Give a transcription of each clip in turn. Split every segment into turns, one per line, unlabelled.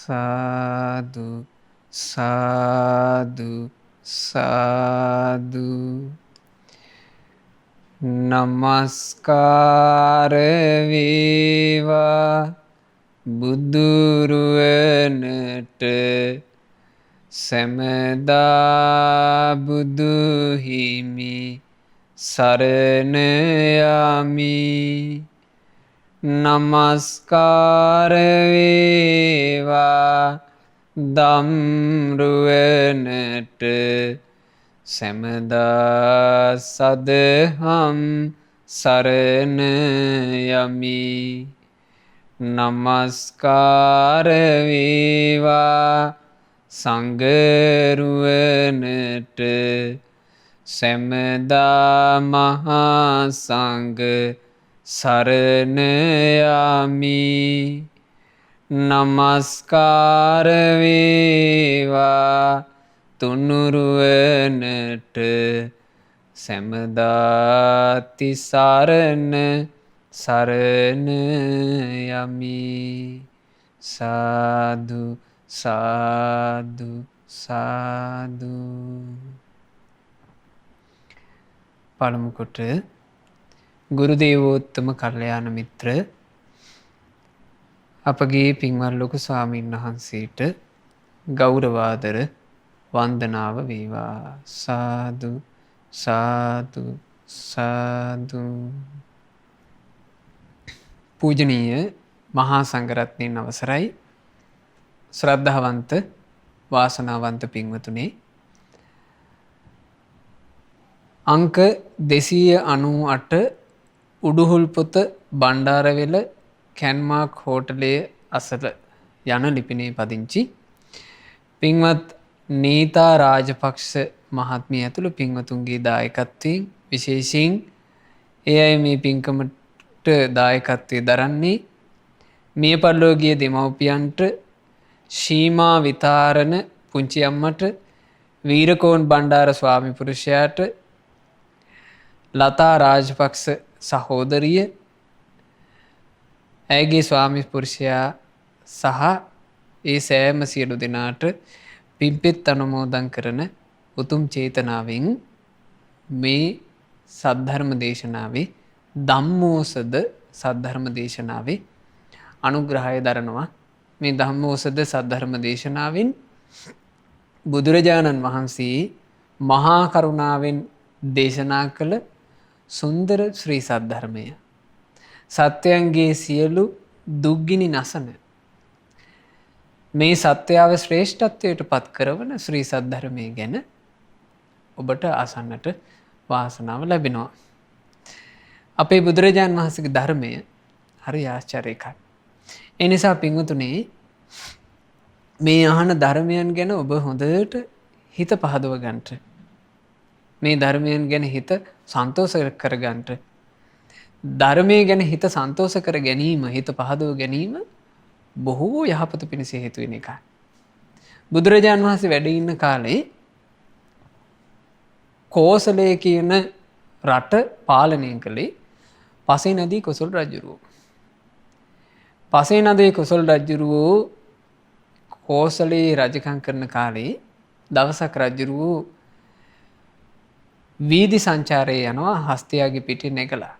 සාදු සාදු සාදු නමස්කාර වේවා බුදුරුවනට සැමදා බුදු හිමි සරණ යමි. නමස්කාර වේවා ධම්රුවනට සැමදා සදහම් සරණ යමි. නමස්කාර වේවා සංඝරුවනට සැමදා මහා සංඝ සරණ යමි. නමස්කාර වේවා තුනුරුවනට සැමදා තිසරණ සරණ යමි. සාදු සාදු සාදු. පළමු කොට ගුරු දේවෝත්තම කල්යාණ මිත්‍ර අපගේ පින්වත් ලොකු ස්වාමීන් වහන්සේට ගෞරවාදර වන්දනාව වේවා. සාදු සාදු සාදු. පූජනීය මහා සංඝරත්නයන් අවසරයි, ශ්‍රද්ධාවන්ත වාසනාවන්ත පින්වතුනි, අංක 298 උඩුහුල්පොත බණ්ඩාරවෙල කැන්මාක් හෝටලයේ අසල යන ලිපිනේ පදිංචි පින්වත් නීතා රාජපක්ෂ මහත්මිය ඇතුළු පින්වතුන්ගේ දායකත්වයෙන් විශේෂයෙන් ඒ අය මේ පින්කමට දායකත්වය දරන්නේ මිය පරලෝකීය දෙමව්පියන්ට ශීමා විතාරණ පුංචි අම්මට, වීරකෝන් බණ්ඩාර ස්වාමි පුරුෂයාට, ලතා රාජපක්ෂ සහෝදරිය, ඇයගේ ස්වාමි පුරුෂයා සහ ඒ සෑම සියලු දෙනාට පින්පෙත් අනුමෝදන් කරන උතුම් චේතනාවෙන් මේ සද්ධර්ම දේශනාවේ ධම්මෝසද සද්ධර්ම දේශනාවේ අනුග්‍රහය දරනවා. මේ ධම්මෝසද සද්ධර්ම දේශනාවෙන් බුදුරජාණන් වහන්සේ මහා කරුණාවෙන් දේශනා කළ සුන්දර ශ්‍රී සද්ධර්මය, සත්‍යයන්ගේ සියලු දුක්ගිනි නසන, මේ සත්‍යාව ශ්‍රේෂ්ඨත්වයට පත් කරවන ශ්‍රී සද්ධර්මය ගැන ඔබට අසන්නට වාසනාව ලැබෙනවා. අපේ බුදුරජාණන් වහන්සේගේ ධර්මය හරි ආශ්චර්යකරයි. ඒ නිසා පින්වතුනි, මේ අහන ධර්මයන් ගැන ඔබ හොඳට හිත පහදව ගන්නට, මේ ධර්මයන් ගැන හිත සන්තෝෂ කර ගන්නට, ධර්මය ගැන හිත සන්තෝෂ කර ගැනීම, හිත පහදව ගැනීම බොහෝ යහපත පිණිස හේතු වෙන එකයි. බුදුරජාණන් වහන්සේ වැඩ ඉන්න කාලේ කෝසලය කියන රට පාලනය කළේ පසේ නදී කොසල් රජුරුවෝ. පසේ නදී කොසල් රජුරුවෝ කෝසලයේ රජකම් කරන කාලේ දවසක් රජුරුවෝ වීදි සංචාරයේ යනවා හස්තියාගේ පිටේ නැගලා.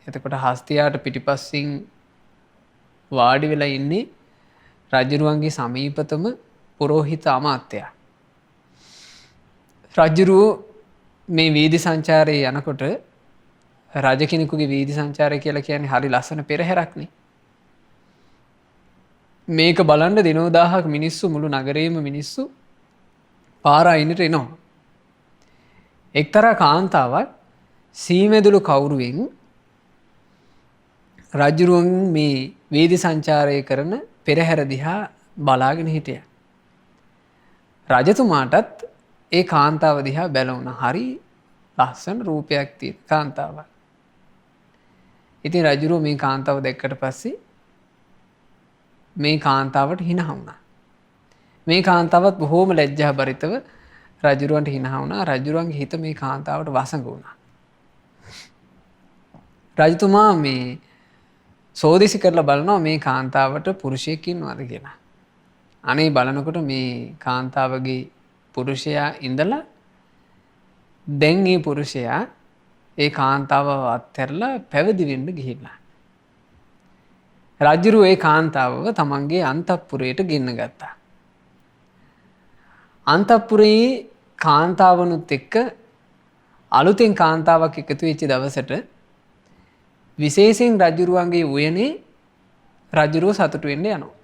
එතකොට හස්තියාට පිටිපස්සින් වාඩි වෙලා ඉන්නේ රජුරුවන්ගේ සමීපතම පුරෝහිත අමාත්‍යයා. රජුරුවෝ මේ වීදි සංචාරයේ යනකොට, රජ කෙනෙකුගේ වීදි සංචාරය කියලා කියන්නේ හරි ලස්සන පෙරහැරක්නේ. මේක බලන්න දිනෝදාහක් මිනිස්සු, මුළු නගරේම මිනිස්සු පාර අයිනට එනවා. එක්තරා කාන්තාවක් සීමෙදුළු කවුරුවෙන් රජුරුවන් මේ වීදි සංචාරය කරන පෙරහැර දිහා බලාගෙන හිටියා. රජතුමාටත් ඒ කාන්තාව දිහා බැලුණා. හරි ලස්සන රූපයක් තියෙන කාන්තාවක්. ඉතින් රජුරුව මේ කාන්තාව දැක්කට පස්සේ මේ කාන්තාවට හිනා වුණා. මේ කාන්තාවත් බොහෝම ලැජ්ජා බරිතව රජුරුවන්ට හිනා වුණා. රජුරුවන්ගේ හිත මේ කාන්තාවට වසඟ වුණා. රජතුමා මේ සෝදිසි කරලා බලනවා මේ කාන්තාවට පුරුෂයෙක් ඉන්නවද කියලා. අනේ බලනකොට මේ කාන්තාවගේ පුරුෂයා ඉඳලා දැන් මේ පුරුෂයා ඒ කාන්තාව අත්හැරලා පැවිදි වෙන්න ගිහිල්ලා. රජුරු ඒ කාන්තාවව තමන්ගේ අන්තఃපුරයට ගෙන්න ගත්තා. අන්තఃපුරයේ කාන්තාවනුත් එක්ක අලුතෙන් කාන්තාවක් එකතු වෙච්ච දවසට විශේෂයෙන් රජුරුවන්ගේ උයනේ රජුරුව සතුටු වෙන්න යනවා.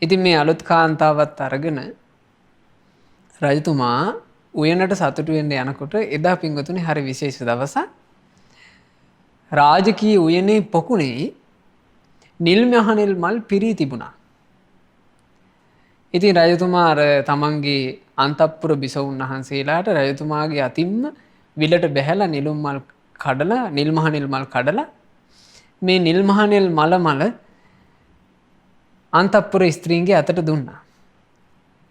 ඉතින් මේ අලුත් කාන්තාවත් අරගෙන රජතුමා උයනට සතුටු වෙන්න යනකොට එදා පින්වතුනි හරි විශේෂ දවසක්. රාජකීය උයනේ පොකුණේ නිල් මහනෙල් මල් පිරී තිබුණා. ඉතින් රජතුමා අර තමන්ගේ අන්තఃපුර බිසවුන් වහන්සේලාට රජතුමාගේ අතින්ම විලට බැහැලා නිලුම් මල් කඩලා නිල් මහනෙල් මල් කඩලා මේ නිල් මහනෙල් මල අන්තఃපුර ස්ත්‍රීන්ගේ අතට දුන්නා.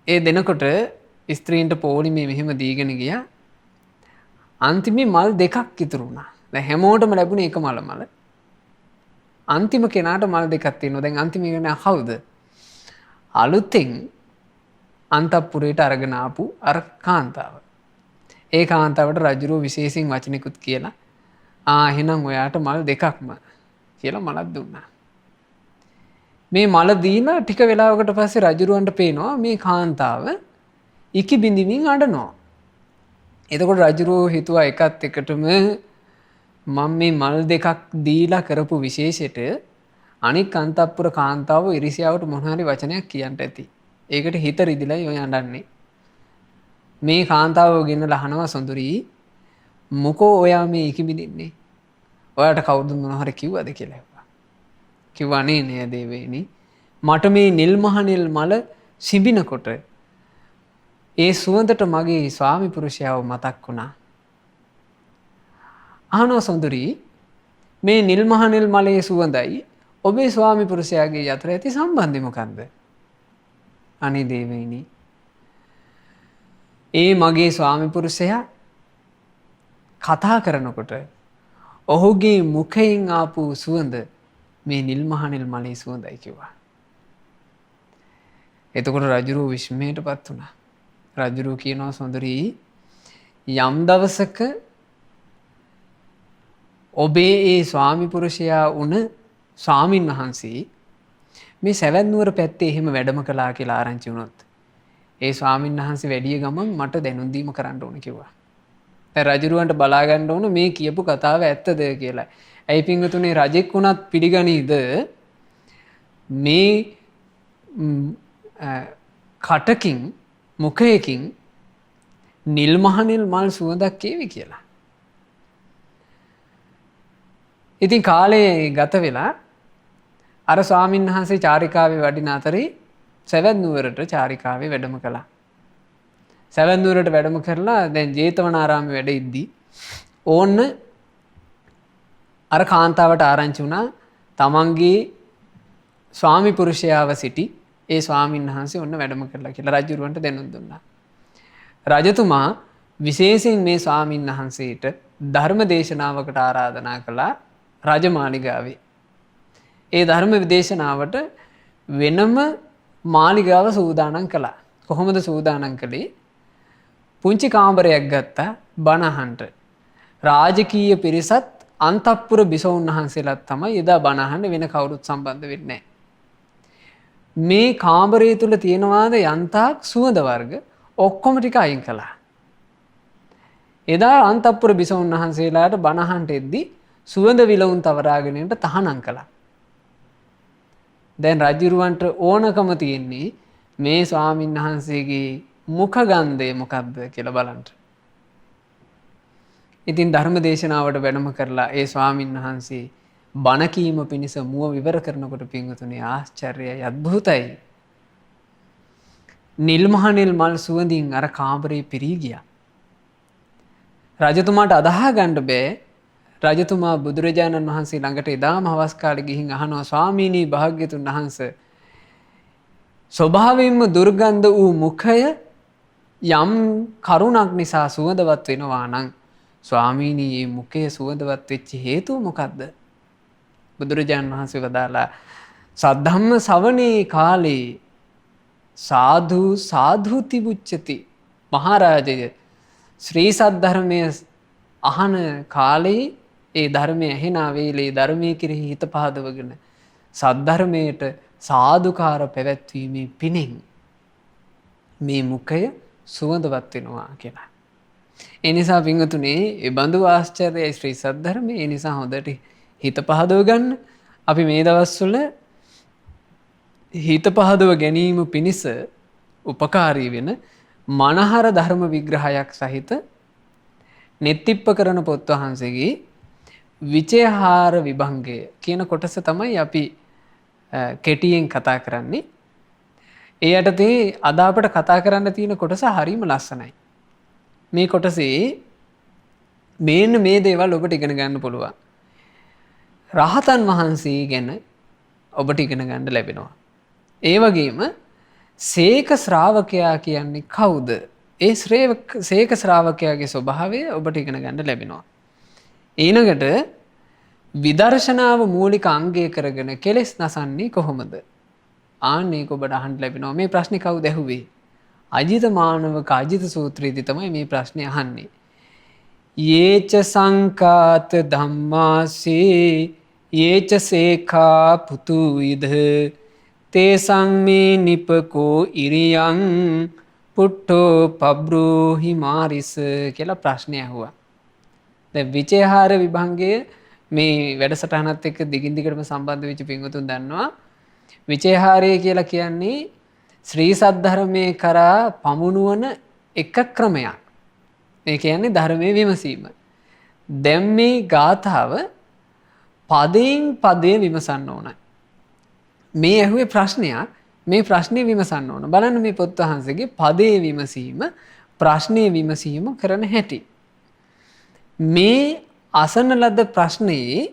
ඒ දෙනකොට ස්ත්‍රීන්ට පොලිමේ මෙහෙම දීගෙන ගියා. අන්තිමේ මල් දෙකක් ඉතුරු වුණා. දැන් හැමෝටම ලැබුණේ එක මල. අන්තිම කෙනාට මල් දෙකක් තියෙනවා. දැන් අන්තිම කෙනා කවුද? අලුතෙන් අන්තఃපුරයට අරගෙන ආපු අර කාන්තාව. ඒ කාන්තාවට රජුරෝ විශේෂයෙන් වචනිකුත් කියලා එහෙනම් ඔයාට මල් දෙකක්ම කියලා මලක් දුන්නා. මේ මල දීලා ටික වෙලාවකට පස්සේ රජුරවන්ට පේනවා මේ කාන්තාව ඉකි බිඳිමින් අඬනවා. එතකොට රජුරෝ හිතුවා එකත් එකටම මම මේ මල් දෙකක් දීලා කරපු විශේෂයට අනික් අන්තఃපුර කාන්තාව ඉරිසියාවට මොන හරි වචනයක් කියන්න ඇති. ඒකට හිත රිදිලා ඔය අඬන්නේ. මේ කාන්තාව ගෙනලා අහනවා සොඳුරී මොකෝ ඔයා මේ ඉකි බිඳින්නේ? ඔයාට කවුද මොන හරි කිව්වද කියලා ඇහුවා. කිව්වා නේ දේවේනි මට මේ නිල් මහනෙල් මල සිඹිනකොට ඒ සුවඳට මගේ ස්වාමි පුරුෂයාව මතක් වුණා. අහනවා සොඳුරී මේ නිල් මහනෙල් මලේ සුවඳයි ඔබේ ස්වාමි පුරුෂයාගේ අතර ඇති සම්බන්ධය මොකක්ද? අනේ දේවේනි ඒ මගේ ස්වාමි පුරුෂයා කතා කරනකොට ඔහුගේ මුඛයෙන් ආපු සුවඳ මේ නිල් මහනෙල් මලේ සුවඳයි කිව්වා. එතකොට රජුරෝ විස්මයටපත් වුණා. රජුරෝ කියනවා සොඳුරී යම් දවසක ඔබේ ඒ ස්වාමි පුරුෂයා වුණ ස්වාමින් වහන්සේ මේ සැවැත් නුවර පැත්තේ එහෙම වැඩම කළා කියලා ආරංචි වුණොත් ඒ ස්වාමින් වහන්සේ වැඩිය ගමන් මට දැනුම් දීම කරන්න ඕන කිව්වා. දැන් රජුරවන්ට බලා ගන්න ඕන මේ කියපු කතාව ඇත්තද කියලා. ඇයි පින්වතුනි රජෙක් වුණත් පිළිගනීද මේ කටකින් මුඛයකින් නිල් මහනෙල් මල් සුවඳක් ඒවි කියලා. ඉතින් කාලේ ගත වෙලා අර ස්වාමීන් වහන්සේ චාරිකාවේ වඩින අතරේ සැවැත් නුවරට චාරිකාවේ වැඩම කළා. සැවැත් නුවරට වැඩම කරලා දැන් ජේතවනාරාමේ වැඩ ඉද්දී ඕන්න අර කාන්තාවට ආරංචි වුණා තමන්ගේ ස්වාමි පුරුෂයාව සිටි ඒ ස්වාමීන් වහන්සේ ඔන්න වැඩම කරලා කියලා රජුරවන්ට දැනුම් දුන්නා. රජතුමා විශේෂයෙන් මේ ස්වාමීන් වහන්සේට ධර්ම දේශනාවකට ආරාධනා කළා රජමාලිගාවේ. ඒ ධර්ම දේශනාවට වෙනම මාලිගාව සූදානම් කළා. කොහොමද සූදානම් කළේ? පුංචි කාමරයක් ගත්තා බණ අහන්න. රාජකීය පිරිසත් අන්තఃපුර බිසවුන් වහන්සේලාත් තමයි එදා බණ අහන්න, වෙන කවුරුත් සම්බන්ධ වෙන්නේ නැහැ. මේ කාමරය තුල තියෙනවාද යන්තාක් සුවඳ වර්ග ඔක්කොම ටික අයින් කළා. එදා අන්තఃපුර බිසවුන් වහන්සේලාට බණ අහන්න එද්දි සුවඳ විලවුන් තවරාගෙන යන්න තහනම් කළා. දැන් රජුරවන්ට ඕනකම තියෙන්නේ මේ ස්වාමීන් වහන්සේගේ මුඛ ගන්ධය මොකක්ද කියලා බලන්න. ඉතින් ධර්ම දේශනාවට වැඩම කරලා ඒ ස්වාමීන් වහන්සේ බණ කීම පිණිස මුව විවර කරනකොට පින්වතුනි ආශ්චර්යයි අద్භූතයි. නිල් මහනෙල් මල් සුවඳින් අර කාමරේ පිරී ගියා. රජතුමාට අදහා ගන්න බෑ. රජතුමා බුදුරජාණන් වහන්සේ ළඟට එදාම හවස් කාලේ ගිහින් අහනවා ස්වාමීනි භාග්‍යතුන් වහන්සේ ස්වභාවයෙන්ම දුර්ගන්ධ වූ මුඛය යම් කරුණක් නිසා සුවඳවත් වෙනවා නම් ස්වාමීනි මේ මුඛය සුවඳවත් වෙච්ච හේතුව මොකද්ද? බුදුරජාණන් වහන්සේ වදාලා සද්ධම්ම ශ්‍රවණේ කාලේ සාධු සාධුති බුච්චති. මහරජය ශ්‍රී සද්ධර්මය අහන කාලේ ඒ ධර්මය ඇහෙන වේලේ ධර්මයේ කෙරෙහි හිත පහදවගෙන සද්ධර්මයට සාදුකාර පැවැත්වීමේ පිණින් මේ මුඛය සුවඳවත් වෙනවා කියලා. ඒ නිසා පින්වතුනේ ඒ බඳු ආශ්චර්යයි ශ්‍රී සද්ධර්මය. ඒ නිසා හොඳට හිත පහදව ගන්න. අපි මේ දවස්වල හිත පහදව ගැනීම පිණිස උපකාරී වෙන මනහර ධර්ම විග්‍රහයක් සහිත නෙත්තිප්ප කරන පොත් වහන්සේගේ විචයහාර විභංගය කියන කොටස තමයි අපි කෙටියෙන් කතා කරන්නේ. ඒ යටතේ අද අපට කතා කරන්න තියෙන කොටස හරිම ලස්සනයි. මේ කොටසේ මේන්න මේ දේවල් ඔබට ඉගෙන ගන්න පුළුවන්. රහතන් වහන්සේ ගැන ඔබට ඉගෙන ගන්න ලැබෙනවා. ඒ වගේම සේක ශ්‍රාවකයා කියන්නේ කවුද? ඒ සේක ශ්‍රාවකයාගේ ස්වභාවය ඔබට ඉගෙන ගන්න ලැබෙනවා. ඊළඟට විදර්ශනාව මූලික අංගය කරගෙන කෙලෙස් නසන්නේ කොහොමද? ආන්නේක ඔබට අහන්න ලැබෙනවා. මේ ප්‍රශ්නේ කවුද ඇහුවේ? අජිත මානවක අජිත සූත්‍රයේදී තමයි මේ ප්‍රශ්නේ අහන්නේ. යේච සංකාත ධම්මාසේ යේච සේඛා පුතු විද තේසං මේ නිපකෝ ඉරියං පුට්ටෝ පබ්‍රෝහි මාරිස කියලා ප්‍රශ්නය ඇහුවා. දැන් විචයහාර විභංගය මේ වැඩසටහනත් එක්ක දිගින් දිගටම සම්බන්ධ වෙච්ච පින්වතුන් දන්නවා. විචයහාරය කියලා කියන්නේ ශ්‍රී සද්ධර්මයේ කරා පමුණුවන එක ක්‍රමයක්. ඒ කියන්නේ ධර්මයේ විමසීම. දැන් මේ ගාථාව පදයෙන් පදේ විමසන්න ඕනයි. මේ ඇහුවේ ප්‍රශ්නයක්. මේ ප්‍රශ්නේ විමසන්න ඕන. බලන්න මේ පොත් වහන්සේගේ පදේ විමසීම ප්‍රශ්නේ විමසීම කරන හැටි. මේ අසන ලද ප්‍රශ්නයේ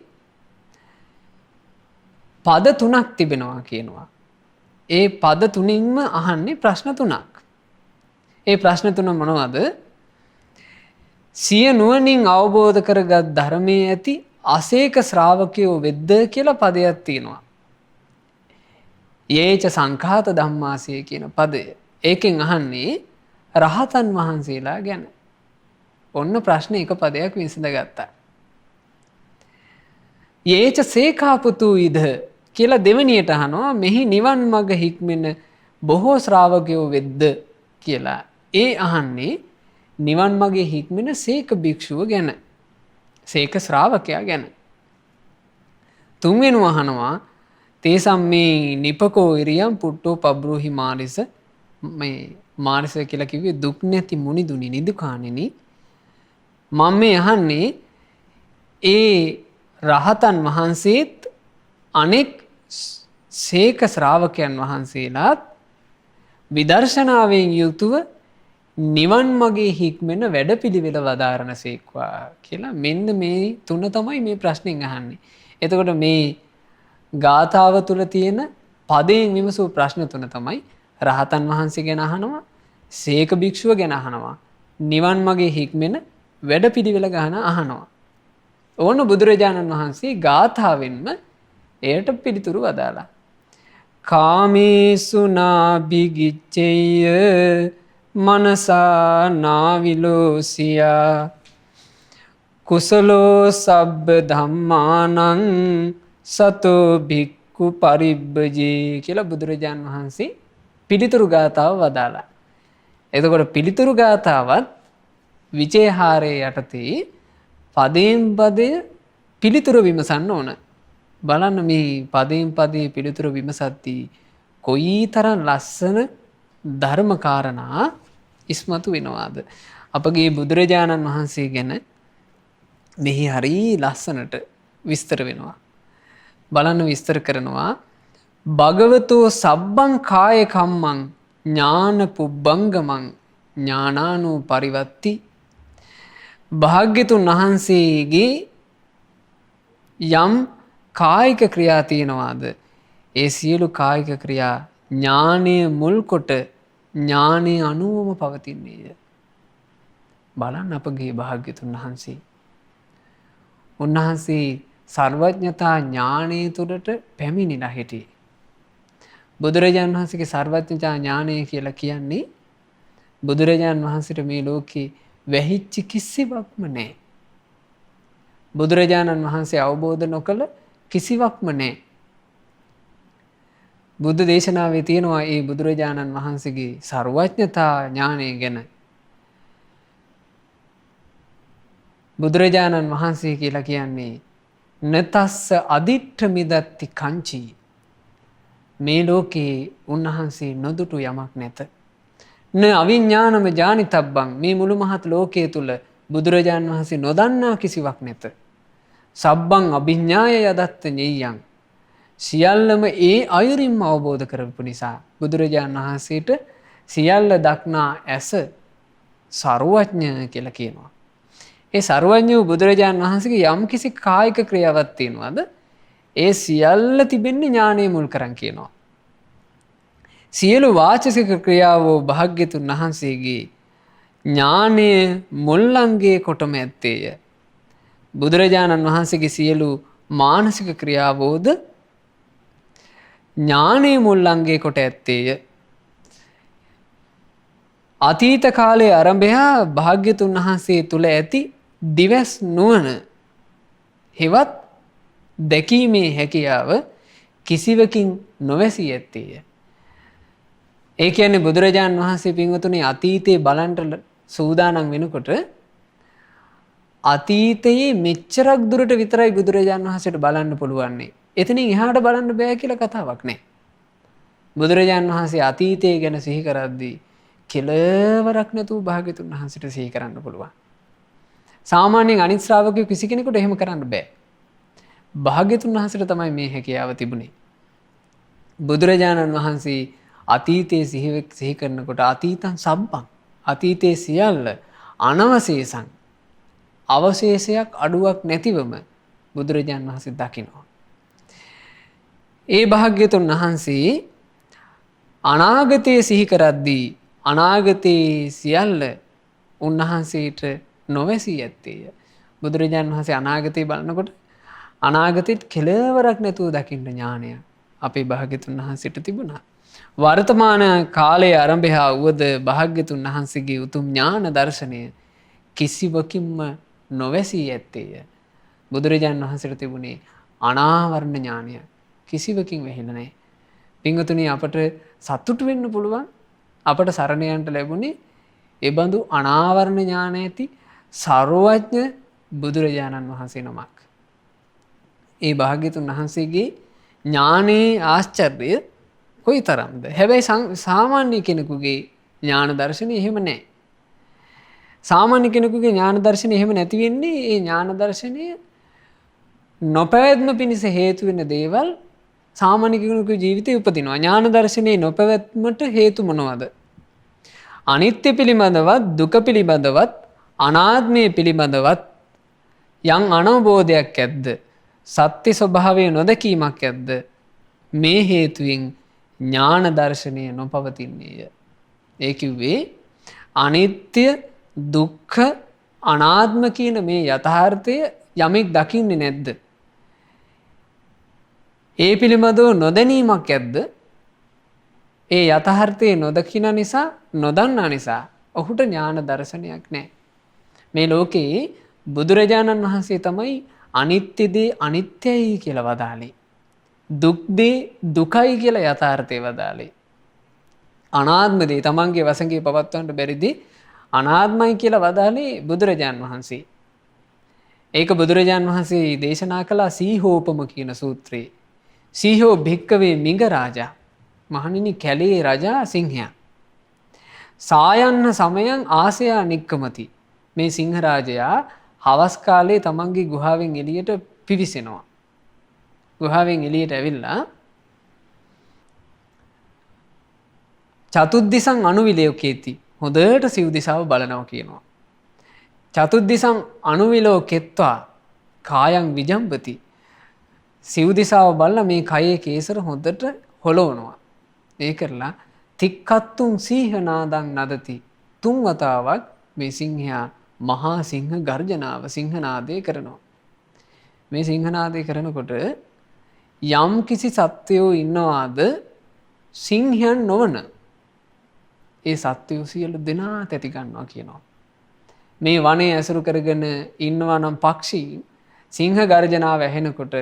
පද 3ක් තිබෙනවා කියනවා. ඒ පද 3න්ම අහන්නේ ප්‍රශ්න 3ක්. ඒ ප්‍රශ්න 3 මොනවද? සිය නුවණින් අවබෝධ කරගත් ධර්මයේ ඇති අසේක ශ්‍රාවකයෝ වෙද්ද කියලා පදයක් තියෙනවා. යේච සංඛාත ධම්මාසය කියන පදය. ඒකෙන් අහන්නේ රහතන් වහන්සේලා ගැන. ඔන්න ප්‍රශ්න එක පදයක් විසඳගත්තා. යේච සේඛා පුතු විද කියලා දෙවනියට අහනවා මෙහි නිවන් මඟ හික්මෙන බොහෝ ශ්‍රාවකයෝ වෙද්ද කියලා. ඒ අහන්නේ නිවන් මගේ හික්මෙන සේක භික්ෂුව ගැන. සේක ශ්‍රාවකයා ගැන. තුන්වෙනි අහනවා තේසම් මේ නිපකෝ ඉරියම් පුට්ටෝ පබ්‍රෝහි මාරිස. මේ මාරිස කියලා කිව්වේ දුක් නැති මුනිදුනි නිදුකාණෙනි. මම මේ අහන්නේ ඒ රහතන් වහන්සේත් අනෙක් සේක ශ්‍රාවකයන් වහන්සේලාත් විදර්ශනාවෙන් යුතුව නිවන් මගේ හික්මෙන වැඩපිළිවෙල වදාරන සේක්වා කියලා. මෙන්න මේ තුන තමයි මේ ප්‍රශ්نين අහන්නේ. එතකොට මේ ගාථාව තුල තියෙන පදයෙන් විමසූ ප්‍රශ්න තුන තමයි රහතන් වහන්සේ ගැන අහනවා, සේක භික්ෂුව ගැන අහනවා, නිවන් මගේ හික්මෙන වැඩපිළිවෙල ගහන අහනවා. ඕන බුදුරජාණන් වහන්සේ ගාථාවෙන්ම එයට පිළිතුරු වදාලා. කාමේසු නාබිගිච්ඡේය මනසා නාවිලෝසියා කුසලෝ සබ්බ ධම්මානං සතෝ භික්ඛු පරිබ්බජේ කියලා බුදුරජාණන් වහන්සේ පිළිතුරු ගාථාව වදාලා. එතකොට පිළිතුරු ගාථාවත් විචයහාරයේ යටතේ පදයෙන් පදය පිළිතුරු විමසන්න ඕන. බලන්න මේ පදයෙන් පදේ පිළිතුරු විමසද්දී කොයිතරම් ලස්සන ධර්ම කාරණා ඉස්මතු වෙනවාද. අපගේ බුදුරජාණන් වහන්සේ ගැන මෙහි හරි ලස්සනට විස්තර වෙනවා. බලන්න විස්තර කරනවා. භගවතෝ සබ්බං කාය කම්මං ඥාන පුබ්බංගමං ඥානානෝ පරිවත්ති. භාග්‍යතුන් වහන්සේගේ යම් කායික ක්‍රියා තියෙනවාද ඒ සියලු කායික ක්‍රියා ඥානය මුල් කොට ඥානය අනුවම පවතින්නේය. බලන්න අපගේ භාග්‍යතුන් වහන්සේ. උන්වහන්සේ සර්වඥතා ඥානය තුළට පැමිණිලා හිටියේ. බුදුරජාණන් වහන්සේගේ සර්වඥතා ඥානය කියලා කියන්නේ බුදුරජාණන් වහන්සේට මේ ලෝකේ වැහිච්ච කිසිවක්ම නැහැ. බුදුරජාණන් වහන්සේ අවබෝධ නොකළ කිසිවක්ම නැහැ. බුද්ධ දේශනාවේ තියෙනවා ඒ බුදුරජාණන් වහන්සේගේ සර්වඥතා ඥානය ගැන. බුදුරජාණන් වහන්සේ කියලා කියන්නේ නතස්ස අදිට්ඨ මිදත්ති කංචී. මේ ලෝකේ උන්වහන්සේ නොදුටු යමක් නැත. න අවිඥානම ජානිතබ්බං. මේ මුළු මහත් ලෝකයේ තුල බුදුරජාණන් වහන්සේ නොදන්නා කිසිවක් නැත. සබ්බං අභිඥාය යදත්ත ඤෙය්‍යං. සියල්ලම ඒ අයුරින්ම අවබෝධ කරපු නිසා බුදුරජාණන් වහන්සේට සියල්ල දක්නා ඇස සර්වඥ කියලා කියනවා. ඒ සර්වඥ වූ බුදුරජාණන් වහන්සේගේ යම් කිසි කායික ක්‍රියාවක් තියෙනවද? ඒ සියල්ල තිබෙන්නේ ඥානය මුල් කරන් කියනවා. සියලු වාචසික ක්‍රියාවෝ භාග්‍යතුන් වහන්සේගේ ඥානය මුල්ලංගේ කොටම ඇත්තේය. බුදුරජාණන් වහන්සේගේ සියලු මානසික ක්‍රියාවෝද ඥානයේ මුල්ලංගේ කොට ඇත්තේය. අතීත කාලයේ ආරම්භයා භාග්‍යතුන් වහන්සේ තුල ඇති දිවස් නුවණ හෙවත් දැකීමේ හැකියාව කිසිවකින් නොවැසී ඇත්තේය. ඒ කියන්නේ බුදුරජාණන් වහන්සේ පින්වතුනි අතීතේ බලන්න සූදානම් වෙනකොට අතීතයේ මෙච්චරක් දුරට විතරයි බුදුරජාණන් වහන්සේට බලන්න පුළුවන්නේ. එතනින් එහාට බලන්න බෑ කියලා කතාවක් නෑ. බුදුරජාණන් වහන්සේ අතීතය ගැන සිහි කරද්දී කෙලවරක් නැතුව භාග්‍යතුන් වහන්සේට සිහි කරන්න පුළුවන්. සාමාන්‍යයෙන් අනිත් ශ්‍රාවකයෝ කිසි කෙනෙකුට එහෙම කරන්න බෑ. භාග්‍යතුන් වහන්සේට තමයි මේ හැකියාව තිබුණේ. බුදුරජාණන් වහන්සේ අතීතයේ සිහි කරනකොට අතීතං සබ්බං. අතීතයේ සියල්ල අනවශේෂං. අවශේෂයක් අඩුවක් නැතිවම බුදුරජාණන් වහන්සේ දකිනවා. ඒ භාග්‍යතුන් වහන්සේ අනාගතයේ සිහි කරද්දී අනාගතයේ සියල්ල උන්වහන්සේට නොවැසී ඇත්තේය. බුදුරජාණන් වහන්සේ අනාගතය බලනකොට අනාගතෙත් කෙලවරක් නැතුව දකින්න ඥානය අපේ භාග්‍යතුන් වහන්සේට තිබුණා. වර්තමාන කාලයේ ආරම්භය වුවද භාග්‍යතුන් වහන්සේගේ උතුම් ඥාන දර්ශනය කිසිවකින්ම නොවැසී ඇත්තේය. බුදුරජාණන් වහන්සේට තිබුණේ අනාවරණ ඥානය. කිසිවකින් වැහිලා නැහැ. පින්වතුනි අපට සතුටු වෙන්න පුළුවන්. අපට සරණ යන්න ලැබුණේ ඒ බඳු අනාවරණ ඥාන ඇති සර්වඥ බුදුරජාණන් වහන්සේ නමක්. ඒ භාග්‍යතුන් වහන්සේගේ ඥානයේ ආශ්චර්යය කොයිතරම්ද? හැබැයි සාමාන්‍ය කෙනෙකුගේ ඥාන දර්ශනය එහෙම නැහැ. සාමාන්‍ය කෙනෙකුගේ ඥාන දර්ශනය එහෙම නැති වෙන්නේ ඒ ඥාන දර්ශනය නොපැවැත්ම පිණිස හේතු වෙන දේවල් සාමාන්‍ය කෙනෙකුගේ ජීවිතේ උපදිනවා. ඥාන දර්ශනයේ නොපැවැත්මට හේතු මොනවද? අනිත්‍ය පිළිබඳවත් දුක පිළිබඳවත් අනාත්මය පිළිබඳවත් යම් අනවබෝධයක් ඇද්ද? සත්‍ය ස්වභාවය නොදකීමක් ඇද්ද? මේ හේතුවෙන් ඥාන දර්ශනය නොපවතින්නේය. ඒ කිව්වේ අනිත්‍ය දුක්ඛ අනාත්ම කියන මේ යථාර්ථය යමෙක් දකින්නේ නැද්ද? ඒ පිළිබඳව නොදැනීමක් ඇද්ද? ඒ යථාර්ථයේ නොදකින නිසා නොදන්නා නිසා ඔහුට ඥාන දර්ශනයක් නැහැ. මේ ලෝකේ බුදුරජාණන් වහන්සේ තමයි අනිත්‍ය දේ අනිත්‍යයි කියලා වදාළේ. දුක් දේ දුකයි කියලා යථාර්ථය වදාළේ. අනාත්ම දේ තමන්ගේ වසඟේ පවත්වන්න බැරි දේ අනාත්මයි කියලා වදාළේ බුදුරජාණන් වහන්සේ. ඒක බුදුරජාණන් වහන්සේ දේශනා කළා සීහෝපම කියන සූත්‍රයේ. සීහෝ භික්කවේ මිග රාජා. මහණෙනි කැලේ රජා සිංහයා. සායන්න සමයන් ආසයා නික්කමති. මේ සිංහරාජයා හවස් කාලේ තමන්ගේ ගුහාවෙන් එළියට පිවිසෙනවා. ගුහාවෙන් එළියට ඇවිල්ලා චතුද්දිසං අනුවිලෝකේති. හොඳට සිව් දිසාව බලනවා කියනවා. චතුද්දිසං අනුවිලෝකෙත්වා කායං විජම්බති. සිව් දිසාව බලලා මේ කයේ කේසර හොඳට හොලවනවා. ඒ කරලා තික්කත්තුන් සීහනාදං නදති. 3 වතාවක් මේ සිංහයා මහා සිංහ ගර්ජනාව සිංහනාදය කරනවා. මේ සිංහනාදය කරනකොට යම් කිසි සත්වයෝ ඉන්නවාද සිංහයන් නොවන ඒ සත්වයෝ සියලු දෙනා තැති ගන්නවා කියනවා. මේ වනයේ ඇසුරු කරගෙන ඉන්නවා නම් පක්ෂීන් සිංහ ගර්ජනාව ඇහෙනකොට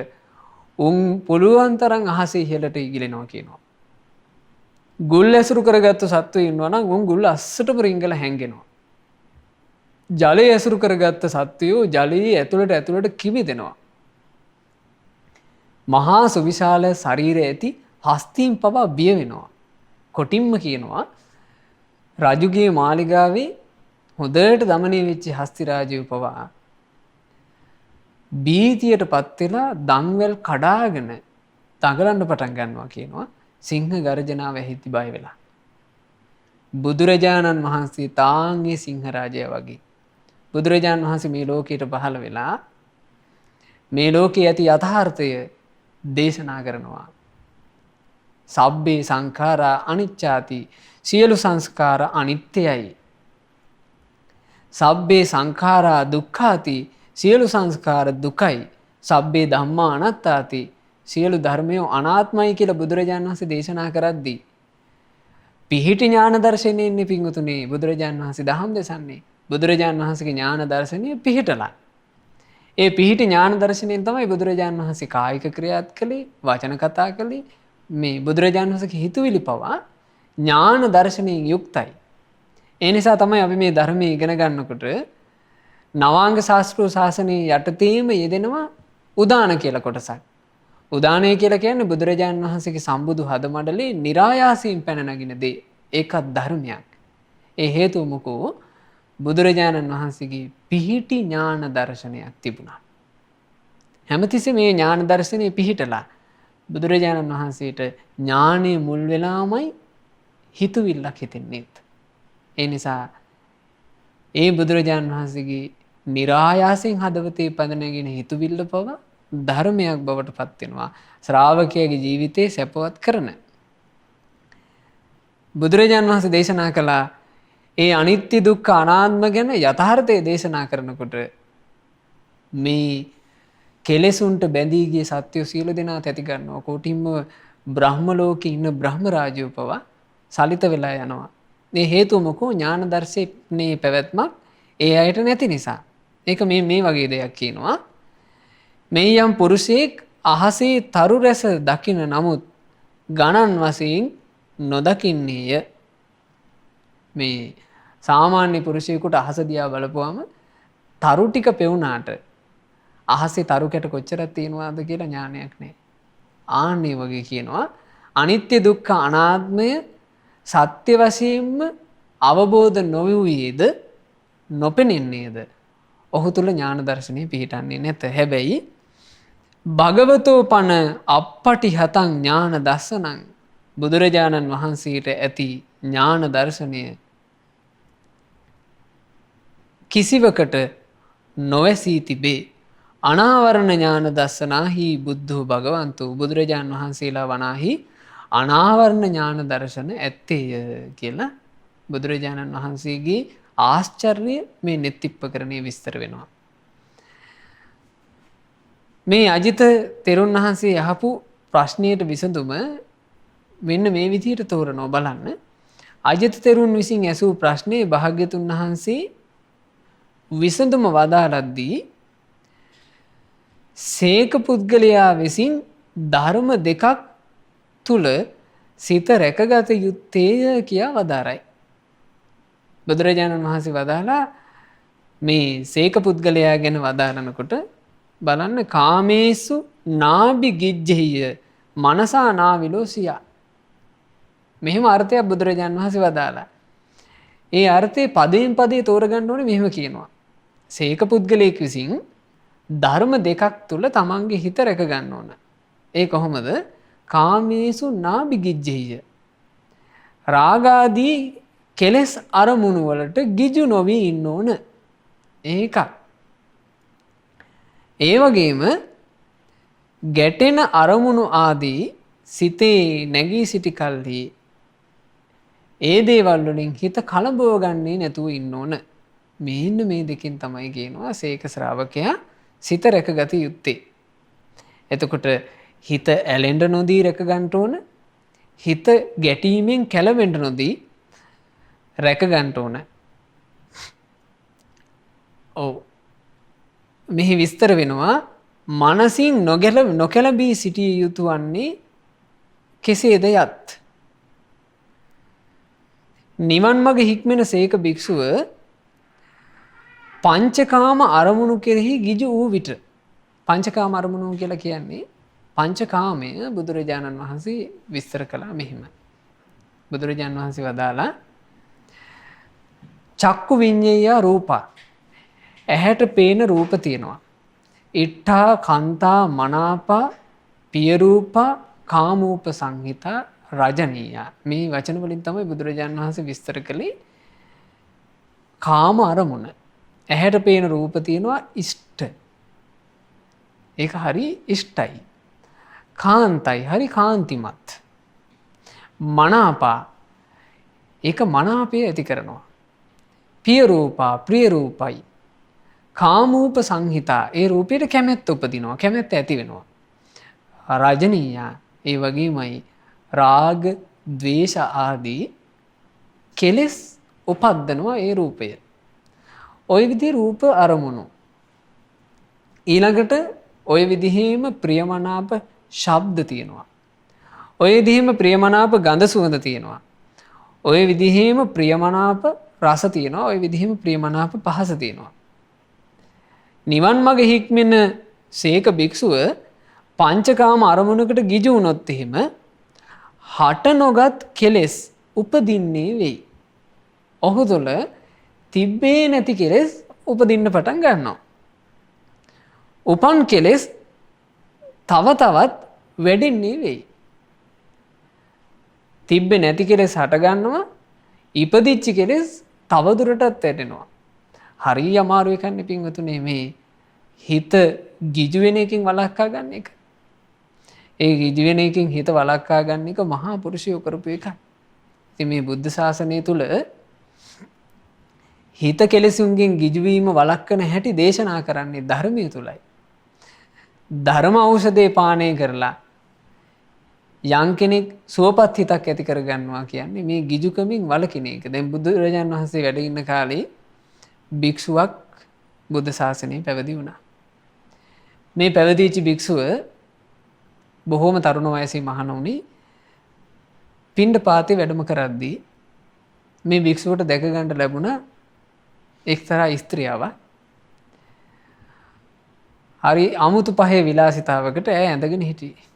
උන් පුළුවන් තරම් අහසේ ඉහළට ඉගිලෙනවා කියනවා. ගුල් ඇසුරු කරගත්තු සත්වයෝ ඉන්නවා නම් උන් ගුල් අස්සටම රිංගලා හැංගෙනවා. ජලය ඇසුරු කරගත්ත සත්වයෝ ජලයේ ඇතුළට කිමිදෙනවා. මහා සුවිශාල ශරීරය ඇති හස්තීන් පවා බිය වෙනවා. කොටින්ම කියනවා රජුගේ මාලිගාවේ හොඳට දමනය වෙච්ච හස්ති රාජයෝ පවා බීතියට පත් වෙලා දන්වැල් කඩාගෙන දඟලන්න පටන් ගන්නවා කියනවා සිංහ ගර්ජනාව ඇහිති බය වෙලා. බුදුරජාණන් වහන්සේ තාන්ගේ සිංහ රාජයා වගේ. බුදුරජාණන් වහන්සේ මේ ලෝකයට පහළ වෙලා මේ ලෝකයේ ඇති යථාර්ථය දේශනා කරනවා. සබ්බේ සංඛාරා අනිච්චාති, සියලු සංස්කාර අනිත්‍යයි. සබ්බේ සංඛාරා දුක්ඛාති, සියලු සංස්කාර දුකයි. සබ්බේ ධම්මා අනාත්තාති, සියලු ධර්මයෝ අනාත්මයි කියලා බුදුරජාණන් වහන්සේ දේශනා කරද්දී පිහිටි ඥාන දර්ශනයේ ඉන්නේ පිංගුතුනේ බුදුරජාණන් වහන්සේ දහම් දෙසන්නේ. බුදුරජාණන් වහන්සේගේ ඥාන දර්ශනය පිහිටලා. ඒ පිහිටි ඥාන දර්ශනයෙන් තමයි බුදුරජාණන් වහන්සේ කායික ක්‍රියාත් කළේ, වචන කතා කළේ. මේ බුදුරජාණන් වහන්සේගේ හිතුවිලි පවා ඥාන දර්ශනයෙන් යුක්තයි. ඒ නිසා තමයි අපි මේ ධර්මයේ ඉගෙන ගන්නකොට නවාංග ශාස්ත්‍රීය ශාසනයේ යටතේම යෙදෙනවා උදාන කියලා කොටසක්. උදානය කියලා කියන්නේ බුදුරජාණන් වහන්සේගේ සම්බුදු හදමඩලේ નિરાයාසයෙන් පැන නගින දේ. ඒකත් ධර්මයක්. ඒ හේතුව මොකෝ බුදුරජාණන් වහන්සේගේ පිහිටි ඥාන දර්ශනයක් තිබුණා. හැමතිස්සෙම මේ ඥාන දර්ශනය පිහිටලා බුදුරජාණන් වහන්සේට ඥානයේ මුල් වෙලාමයි හිතුවිල්ලක් හිතෙන්නේ. ඒ නිසා ඒ බුදුරජාණන් වහන්සේගේ નિરાයාසයෙන් හදවතේ පදනගෙන හිතුවිල්ල පවා ධර්මයක් බවට පත් වෙනවා. ශ්‍රාවකයාගේ ජීවිතේ සැපවත් කරන. බුදුරජාණන් වහන්සේ දේශනා කළා ඒ අනිත්‍ය දුක්ඛ අනාත්ම ගැන යථාර්ථය දේශනා කරනකොට මේ කෙලෙසුන්ට බැඳී ගිය සත්‍යය සියලු දෙනා තැති ගන්නවා. කොටින්ම බ්‍රහ්ම ලෝකේ ඉන්න බ්‍රහ්ම රාජයෝ පවා සලිත වෙලා යනවා. මේ හේතුව මොකෝ ඥාන දර්ශනේ පැවැත්මක් ඒ අයට නැති නිසා. ඒක මේ වගේ දෙයක් කියනවා. මේ යම් පුරුෂයෙක් අහසේ තරු රැස දකින නමුත් ගණන් වශයෙන් නොදකින්නේය. මේ සාමාන්‍ය පුරුෂයෙකුට අහස දිහා බලපුවම තරු ටික පෙවුනාට අහසේ තරු කැට කොච්චරක් තියෙනවද කියලා ඥානයක් නැහැ. ආන්නේ වගේ කියනවා අනිත්‍ය දුක්ඛ අනාත්මය සත්‍ය වශයෙන්ම අවබෝධ නොවුයේද නොපෙනෙන්නේද ඔහු තුල ඥාන දර්ශනය පිහිටන්නේ නැත. හැබැයි භගවතෝ පන අප්පටිහතං ඥාන දස්සනං බුදුරජාණන් වහන්සේට ඇති ඥාන දර්ශනය කිසිවකට නොවැසී තිබේ. අනාවරණ ඥාන දස්සනාහි බුද්ධෝ භගවන්තු බුදුරජාණන් වහන්සේලා වනාහි අනාවරණ ඥාන දර්ශන ඇත්තේය කියලා බුදුරජාණන් වහන්සේගේ ආශ්චර්ය මේ නෙත්තිප්පකරණය විස්තර වෙනවා. මේ අජිත තෙරුන් වහන්සේ යහපු ප්‍රශ්නයට විසඳුම මෙන්න මේ විදිහට තෝරනවා බලන්න. අජිත තෙරුන් විසින් ඇසූ ප්‍රශ්නයේ භාග්‍යතුන් වහන්සේ විසඳුම වදාළද්දී සේක පුද්ගලයා විසින් ධර්ම දෙකක් තුල සිත රැකගත යුත්තේය කියා වදාරයි. බුදුරජාණන් වහන්සේ වදාලා මේ සේක පුද්ගලයා ගැන වදාරනකොට බලන්න කාමේසු නාබි ගිජ්ජෙහිය මනසා නාවිලෝසියා. මෙහෙම අර්ථයක් බුදුරජාණන් වහන්සේ වදාලා. ඒ අර්ථේ පදයෙන් පදේ තෝරගන්න ඕනේ මෙහෙම කියනවා. සේක පුද්ගලයෙක් විසින් ධර්ම දෙකක් තුල තමන්ගේ හිත රැක ගන්න ඕන. ඒ කොහොමද? කාමේසු නාබි ගිජ්ජෙහිය. රාගාදී කෙලෙස් අරමුණු වලට ගිජු නොවි ඉන්න ඕන. ඒක. ඒ වගේම ගැටෙන අරමුණු ආදී සිතේ නැගී සිටි කල්හි ඒ දේවල් වලින් හිත කලඹව ගන්නේ නැතුව ඉන්න ඕන. මෙන්න මේ දෙකෙන් තමයි කියනවා සේක ශ්‍රාවකයා සිත රැකගත යුත්තේ. එතකොට හිත ඇලෙන්න නොදී රැක ගන්න ඕන. හිත ගැටීමෙන් කැළඹෙන්න නොදී රැක ගන්න ඕන. ඔව්. මෙහි විස්තර වෙනවා මනසින් නොකැළඹී සිටිය යුතු වන්නේ කෙසේද යත්. නිවන් මඟ හික්මෙන සේක භික්ෂුව පංචකාම අරමුණු කෙරෙහි ගිජු වූ විට. පංචකාම අරමුණු කියලා කියන්නේ පංචකාමය බුදුරජාණන් වහන්සේ විස්තර කළා මෙහිම. බුදුරජාණන් වහන්සේ වදාලා චක්කු විඤ්ඤේය රූපා. ඇහැට පේන රූප තියෙනවා. ඉට්ඨා කන්තා මනාපා පිය රූපා කාමූප සංහිතා රජනීය. මේ වචන වලින් තමයි බුදුරජාණන් වහන්සේ විස්තර කළේ කාම අරමුණ. ඇහැට පේන රූප තියෙනවා ඉෂ්ට. ඒක හරි ඉෂ්ටයි. කාන්තයි හරි කාන්තිමත්. මනාපා ඒක මනාපය ඇති කරනවා. පිය රූපා ප්‍රිය රූපයි. කාමූප සංහිතා ඒ රූපයට කැමැත්ත උපදිනවා. කැමැත්ත ඇති වෙනවා. රජනීය ඒ වගේමයි රාග ද්වේෂ ආදී කෙලෙස් උපද්දනවා ඒ රූපය. ඔය විදිහේ රූප අරමුණු. ඊළඟට ඔය විදිහේම ප්‍රියමනාප ශබ්ද තියෙනවා. ඔය විදිහේම ප්‍රියමනාප ගඳ සුවඳ තියෙනවා. ඔය විදිහේම ප්‍රියමනාප රස තියෙනවා. ඔය විදිහේම ප්‍රියමනාප පහස තියෙනවා. නිවන් මඟ හික්මෙන සේක භික්ෂුව පංචකාම අරමුණකට ගිජු වුණොත් එහෙම හට නොගත් කෙලෙස් උපදින්නේ වෙයි. ඔහු තුළ තිබ්බේ නැති කෙලෙස් උපදින්න පටන් ගන්නවා. උපන් කෙලෙස් තව තවත් වැඩෙන්නේ වෙයි. තිබ්බේ නැති කෙලෙස් හට ගන්නවා. ඉපදිච්ච කෙලෙස් තවදුරටත් වැඩෙනවා. හරි අමාරු එකක් නේ පින්වතුනි මේ හිත ගිජු වෙන එකකින් වළක්වා ගන්න එක. ඒ ගිජු වෙන එකකින් හිත වළක්වා ගන්න එක මහා පුරුෂයෝ කරපු එකක්. ඉතින් මේ බුද්ධ ශාසනය තුල හිත කෙලෙසුන්ගෙන් ගිජු වීම වළක්වන හැටි දේශනා කරන්නේ ධර්මයේ තුලයි. ධර්ම ඖෂධේ පානය කරලා යම් කෙනෙක් සුවපත් හිතක් ඇති කර ගන්නවා කියන්නේ මේ ගිජුකමින් වළකින එක. දැන් බුදුරජාණන් වහන්සේ වැඩ ඉන්න කාලේ භික්ෂුවක් බුද්ධ ශාසනය පැවිදි වුණා. මේ පැවිදිච්ච භික්ෂුව බොහෝම තරුණ වයසේ මහණ වුණේ. පිණ්ඩපාතේ වැඩම කරද්දී මේ භික්ෂුවට දැක ගන්න ලැබුණා එක්තරා ස්ත්‍රියාවක්. හරි අමුතු පහේ විලාසිතාවකට ඇය ඇඳගෙන හිටියේ.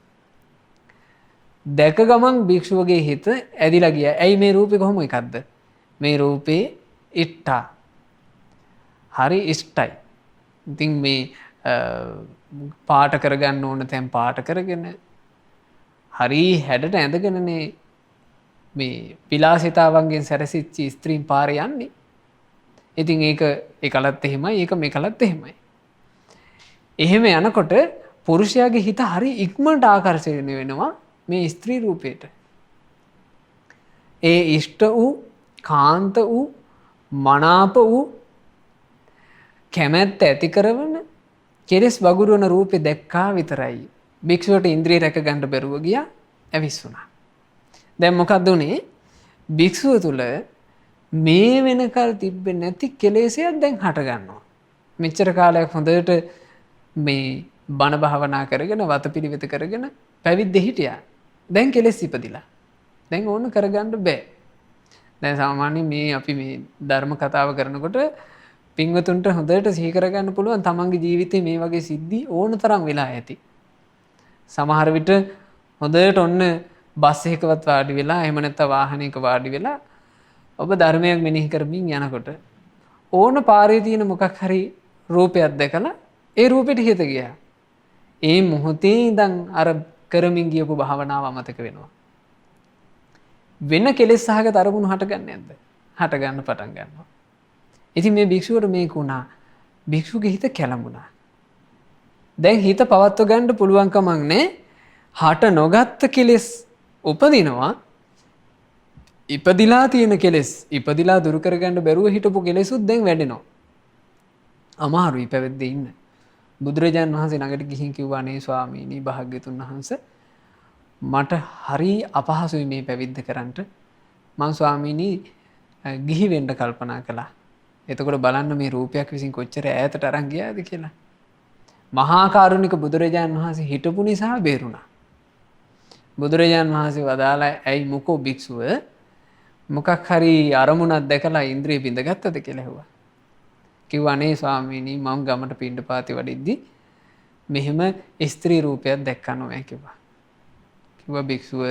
දැක ගමන් භික්ෂුවගේ හිත ඇදිලා ගියා. ඇයි මේ රූපේ කොහොම එකක්ද? මේ රූපේ ඉට්ඨා හරි ඉෂ්ටයි. ඉතින් මේ පාට කරගන්න ඕන තැන් පාට කරගෙන හරි හැඩට ඇඳගෙනනේ මේ විලාසිතාවන්ගෙන් සැරසිච්ච ස්ත්‍රීන් පාරේ යන්නේ. ඉතින් ඒක එකලත් එහෙමයි ඒක මේකලත් එහෙමයි. එහෙම යනකොට පුරුෂයාගේ හිත හරි ඉක්මනට ආකර්ෂණය වෙනවා මේ ස්ත්‍රී රූපයට. ඒ ඉෂ්ට වූ කාන්ත වූ මනාප වූ කැමැත්ත ඇති කරවන කෙලෙස් වගුරුවන රූපේ දැක්කා විතරයි. භික්ෂුවට ඉන්ද්‍රිය රැක ගන්න බැරුව ගියා ඇවිස්සුණා. දැන් මොකද උනේ? භික්ෂුව තුල මේ වෙනකල් තිබෙන්නේ නැති කෙලෙසයක් දැන් හට ගන්නවා. මෙච්චර කාලයක් හොඳට මේ බණ භාවනා කරගෙන වතපිළිවෙත කරගෙන පැවිද්ද හිටියා. දැන් කෙලෙස් ඉපදිලා. දැන් ඕන කරගන්න බෑ. දැන් සාමාන්‍යයෙන් මේ අපි මේ ධර්ම කතාව කරනකොට පින්වතුන්ට හොඳට සිහි කරගන්න පුළුවන් තමන්ගේ ජීවිතේ මේ වගේ සිද්ධි ඕන තරම් වෙලා ඇති. සමහර විට හොඳට ඔන්න බස් එකකවත් වාඩි වෙලා එහෙම නැත්නම් වාහනයක වාඩි වෙලා ඔබ ධර්මයක් මෙනෙහි කරමින් යනකොට ඕන පාරේ තියෙන මොකක් හරි රූපයක් දැකලා ඒ රූපෙට හිත ගියා. ඒ මොහොතේ ඉඳන් අර කරමින් ගියපු භාවනාව අමතක වෙනවා. වෙන කෙලෙස් සහගත අරමුණු හටගන්නේ නැද්ද? හට ගන්න පටන් ගන්නවා. ඉතින් මේ භික්ෂුවට මේක වුණා. භික්ෂුගේ හිත කැළඹුණා. දැන් හිත පවත්ව ගන්න පුළුවන් කමක් නැහැ. හට නොගත්ත කෙලෙස් උපදිනවා. ඉපදිලා තියෙන කෙලෙස් ඉපදිලා දුරු කරගන්න බැරුව හිටපු කෙලෙසුත් දැන් වැඩෙනවා. අමාරුයි පැවිද්දේ ඉන්න. බුදුරජාණන් වහන්සේ ළඟට ගිහින් කිව්වා නේ ස්වාමීනි භාග්‍යතුන් වහන්සේ මට හරි අපහසුයි මේ පැවිද්ද කරන්නට. මං ස්වාමීනි ගිහි වෙන්න කල්පනා කළා. එතකොට බලන්න මේ රූපයක් විසින් කොච්චර ඈතට අරන් ගියාද කියලා. මහා කරුණික බුදුරජාණන් වහන්සේ හිටපු නිසා බේරුණා. බුදුරජාණන් වහන්සේ වදාලා ඇයි මොකෝ භික්ෂුව මොකක් හරි අරමුණක් දැකලා ඉන්ද්‍රිය බිඳගත්තද කියලා ඇහුවා. කිව්වා අනේ ස්වාමීනි මම ගමට පිණ්ඩපාතේ වඩිද්දි මෙහෙම ස්ත්‍රී රූපයක් දැක්කා නෝ කිව්වා. කිව්වා භික්ෂුව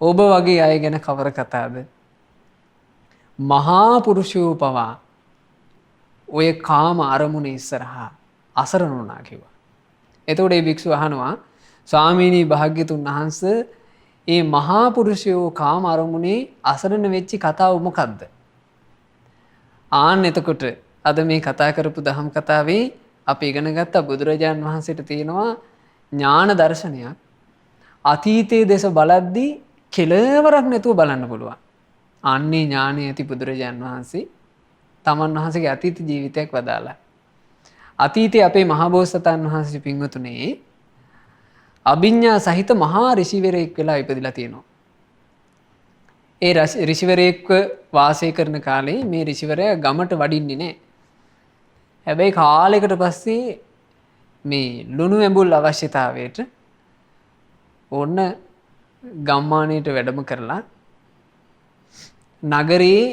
ඔබ වගේ අය ගැන කවර කතාවද? මහා පුරුෂයෝ පවා ඔය කාම අරමුණ ඉස්සරහා අසරණ වුණා කිව්වා. එතකොට මේ භික්ෂුව අහනවා ස්වාමීනි භාග්‍යතුන් වහන්සේ ඒ මහා පුරුෂයෝ කාම අරමුණේ අසරණ වෙච්ච කතාව මොකක්ද? ආන්න එතකොට අද මේ කතා කරපු දහම් කතාවේ අපි ඉගෙන ගත්ත බුදුරජාන් වහන්සේට තියෙනවා ඥාන දර්ශනයක්. අතීතයේ දේශ බලද්දී කෙලවරක් නැතුව බලන්න පුළුවන්. අන්නේ ඥානය ඇති බුදුරජාන් වහන්සේ තමන් වහන්සේගේ අතීත ජීවිතයක් වදාලා. අතීතයේ අපේ මහබෝසතාණන් වහන්සේ පින්වතුනේ අභිඥා සහිත මහා ඍෂිවරයෙක් වෙලා ඉපදිලා තියෙනවා. ඒ ඍෂිවරයෙක්ව වාසය කරන කාලේ මේ ඍෂිවරයා ගමට වඩින්නේ නැහැ. හැබැයි කාලයකට පස්සේ මේ ලුණු ඇඹුල් අවශ්‍යතාවයට ඕන්න ගම්මානයට වැඩම කරලා නගරයේ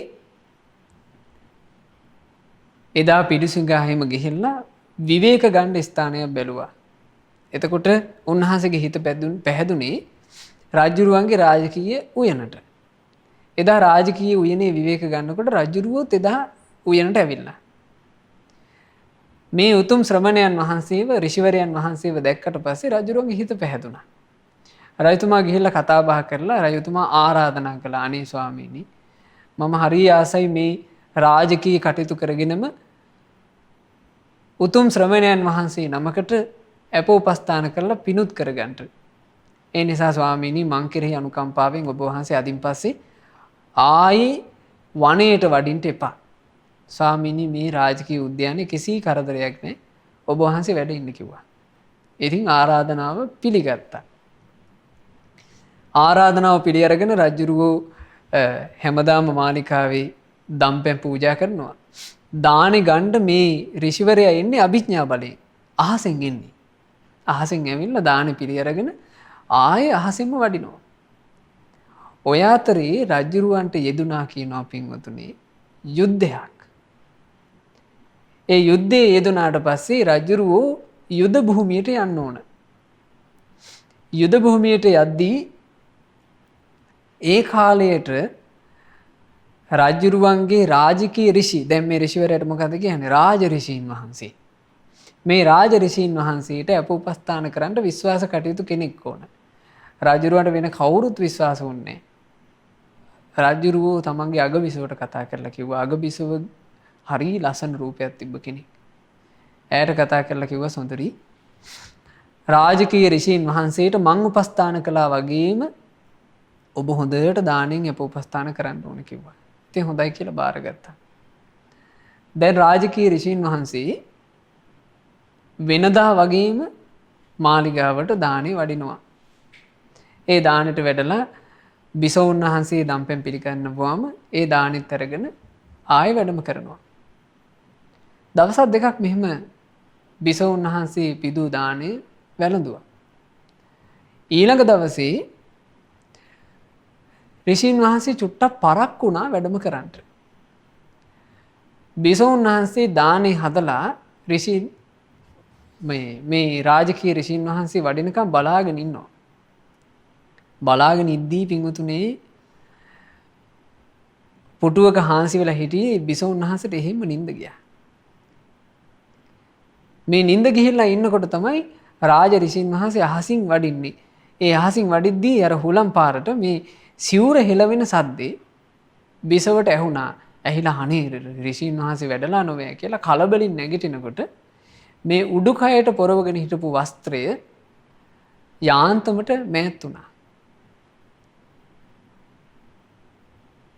එදා පිඬුසිඟාහෙම ගිහිල්ලා විවේක ගන්න ස්ථානයක් බැලුවා. එතකොට උන්වහන්සේගේ හිත පැහැදුනේ රජුරුවන්ගේ රාජකීය උයනට. එදා රාජකීය උයනේ විවේක ගන්නකොට රජුරුවොත් එදා උයනට ඇවිල්ලා. මේ උතුම් ශ්‍රමණයන් වහන්සේව ඍෂිවරයන් වහන්සේව දැක්කට පස්සේ රජුරුවන්ගේ හිත පැහැදුනා. රජතුමා ගිහිල්ලා කතා බහ කරලා රජතුමා ආරාධනා කළා අනේ ස්වාමීනි මම හරි ආසයි මේ රාජකීය කටයුතු කරගෙනම උතුම් ශ්‍රමණයන් වහන්සේ නමකට අපෝපස්ථාන කරලා පිණුත් කරගන්නට. ඒ නිසා ස්වාමීනි මං කෙරෙහි අනුකම්පාවෙන් ඔබ වහන්සේ අදින් පස්සේ ආයි වනයේට වඩින්න එපා. ස්වාමීනි මේ රාජකීය උද්‍යානයේ කිසි කරදරයක් නැහැ. ඔබ වහන්සේ වැඩ ඉන්න කිව්වා. ඉතින් ආරාධනාව පිළිගත්තා. ආරාධනාව පිළි අරගෙන රජුරුවෝ හැමදාම මාලිකාවේ දම්පැන් පූජා කරනවා. දානේ ගන්න මේ ඍෂිවරයා එන්නේ අභිඥා බලයෙන්. අහසෙන් එන්නේ. අහසෙන් ඇවිල්ලා දානේ පිළි අරගෙන ආයේ අහසෙන්ම වඩිනවා. ඔය අතරේ රජුරුවන්ට යෙදුනා කියනවා පින්වතුනි යුද්ධයක්. ඒ යුද්ධයේ යෙදුනාට පස්සේ රජුරුවෝ යුද භූමියට යන්න ඕන. යුද භූමියට යද්දී ඒ කාලයට රජුරුවන්ගේ රාජකීය ඍෂි දැන් මේ ඍෂිවරයාට මොකද කියන්නේ රාජ ඍෂීන් වහන්සේ. මේ රාජ ඍෂීන් වහන්සේට අපෝපස්ථාන කරන්න විශ්වාස කටයුතු කෙනෙක් ඕන. රජුරුවන්ට වෙන කවුරුත් විශ්වාස වුණේ නැහැ. රජුරුවෝ තමන්ගේ අගබිසවට කතා කරලා කිව්වා අගබිසව හරි ලස්සන රූපයක් තිබ්බ කෙනෙක්. ඇයට කතා කරලා කිව්වා සොඳුරි රාජකීය ඍෂීන් වහන්සේට මං උපස්ථාන කළා වගේම ඔබ හොඳට දානෙන් අපෝපස්ථාන කරන්න ඕන කිව්වා. ඉතින් හොඳයි කියලා බාරගත්තා. දැන් රාජකීය ඍෂීන් වහන්සේ වෙනදා වගේම මාලිගාවට දානේ වඩිනවා. ඒ දානෙට වැඩලා බිසෝන් වහන්සේ දම්පැන් පිළිගන්නවාම ඒ දානෙත් අරගෙන ආයෙ වැඩම කරනවා. දවස් දෙකක් මෙහෙම බිසෝන් වහන්සේ පිදු දානේ වැළඳුවා. ඊළඟ දවසේ ඍෂීන් වහන්සේ චුට්ටක් පරක් වුණා වැඩම කරන්නට. බිසෝන් වහන්සේ දානේ හදලා ඍෂීන් මේ රාජකීය ඍෂීන් වහන්සේ වඩිනකම් බලාගෙන ඉන්නවා. බලාගෙන ඉද්දී පින්වතුනේ පුටුවක හාන්සි වෙලා හිටියේ බිසෝන් වහන්සේට එහෙම නිින්ද ගියා. මේ නිින්ද ගිහිල්ලා ඉන්නකොට තමයි රාජ ඍෂීන් වහන්සේ අහසින් වඩින්නේ. ඒ අහසින් වඩිද්දී අර හුලම් පාරට මේ සිවුර හෙලවෙන සද්දේ බිසවට ඇහුණා. ඇහිලා අනේ ඍෂීන් වහන්සේ වැඩලා නොවේ කියලා කලබලින් නැගිටිනකොට මේ උඩුකයට පොරවගෙන හිටපු වස්ත්‍රය යාන්තමට මෑත් වුණා.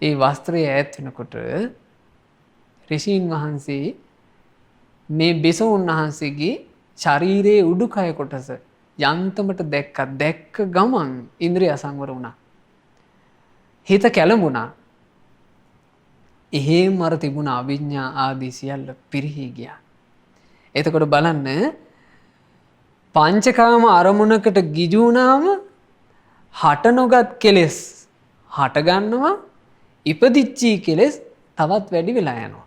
ඒ වස්ත්‍රය ඈත් වෙනකොට ඍෂීන් වහන්සේ මේ බිසෝන් වහන්සේගේ ශරීරයේ උඩුකය කොටස යන්තමට දැක්ක ගමන් ඉන්ද්‍රිය අසංවර වුණා. හිත කැළඹුණා. එහෙම අර තිබුණ අවිඥා ආදී සියල්ල පිරිහි ගියා. එතකොට බලන්න පංචකාම අරමුණකට ගිජු වුණාම හට නොගත් කෙලෙස් හට ගන්නවා, ඉපදිච්චි කෙලෙස් තවත් වැඩි වෙලා යනවා.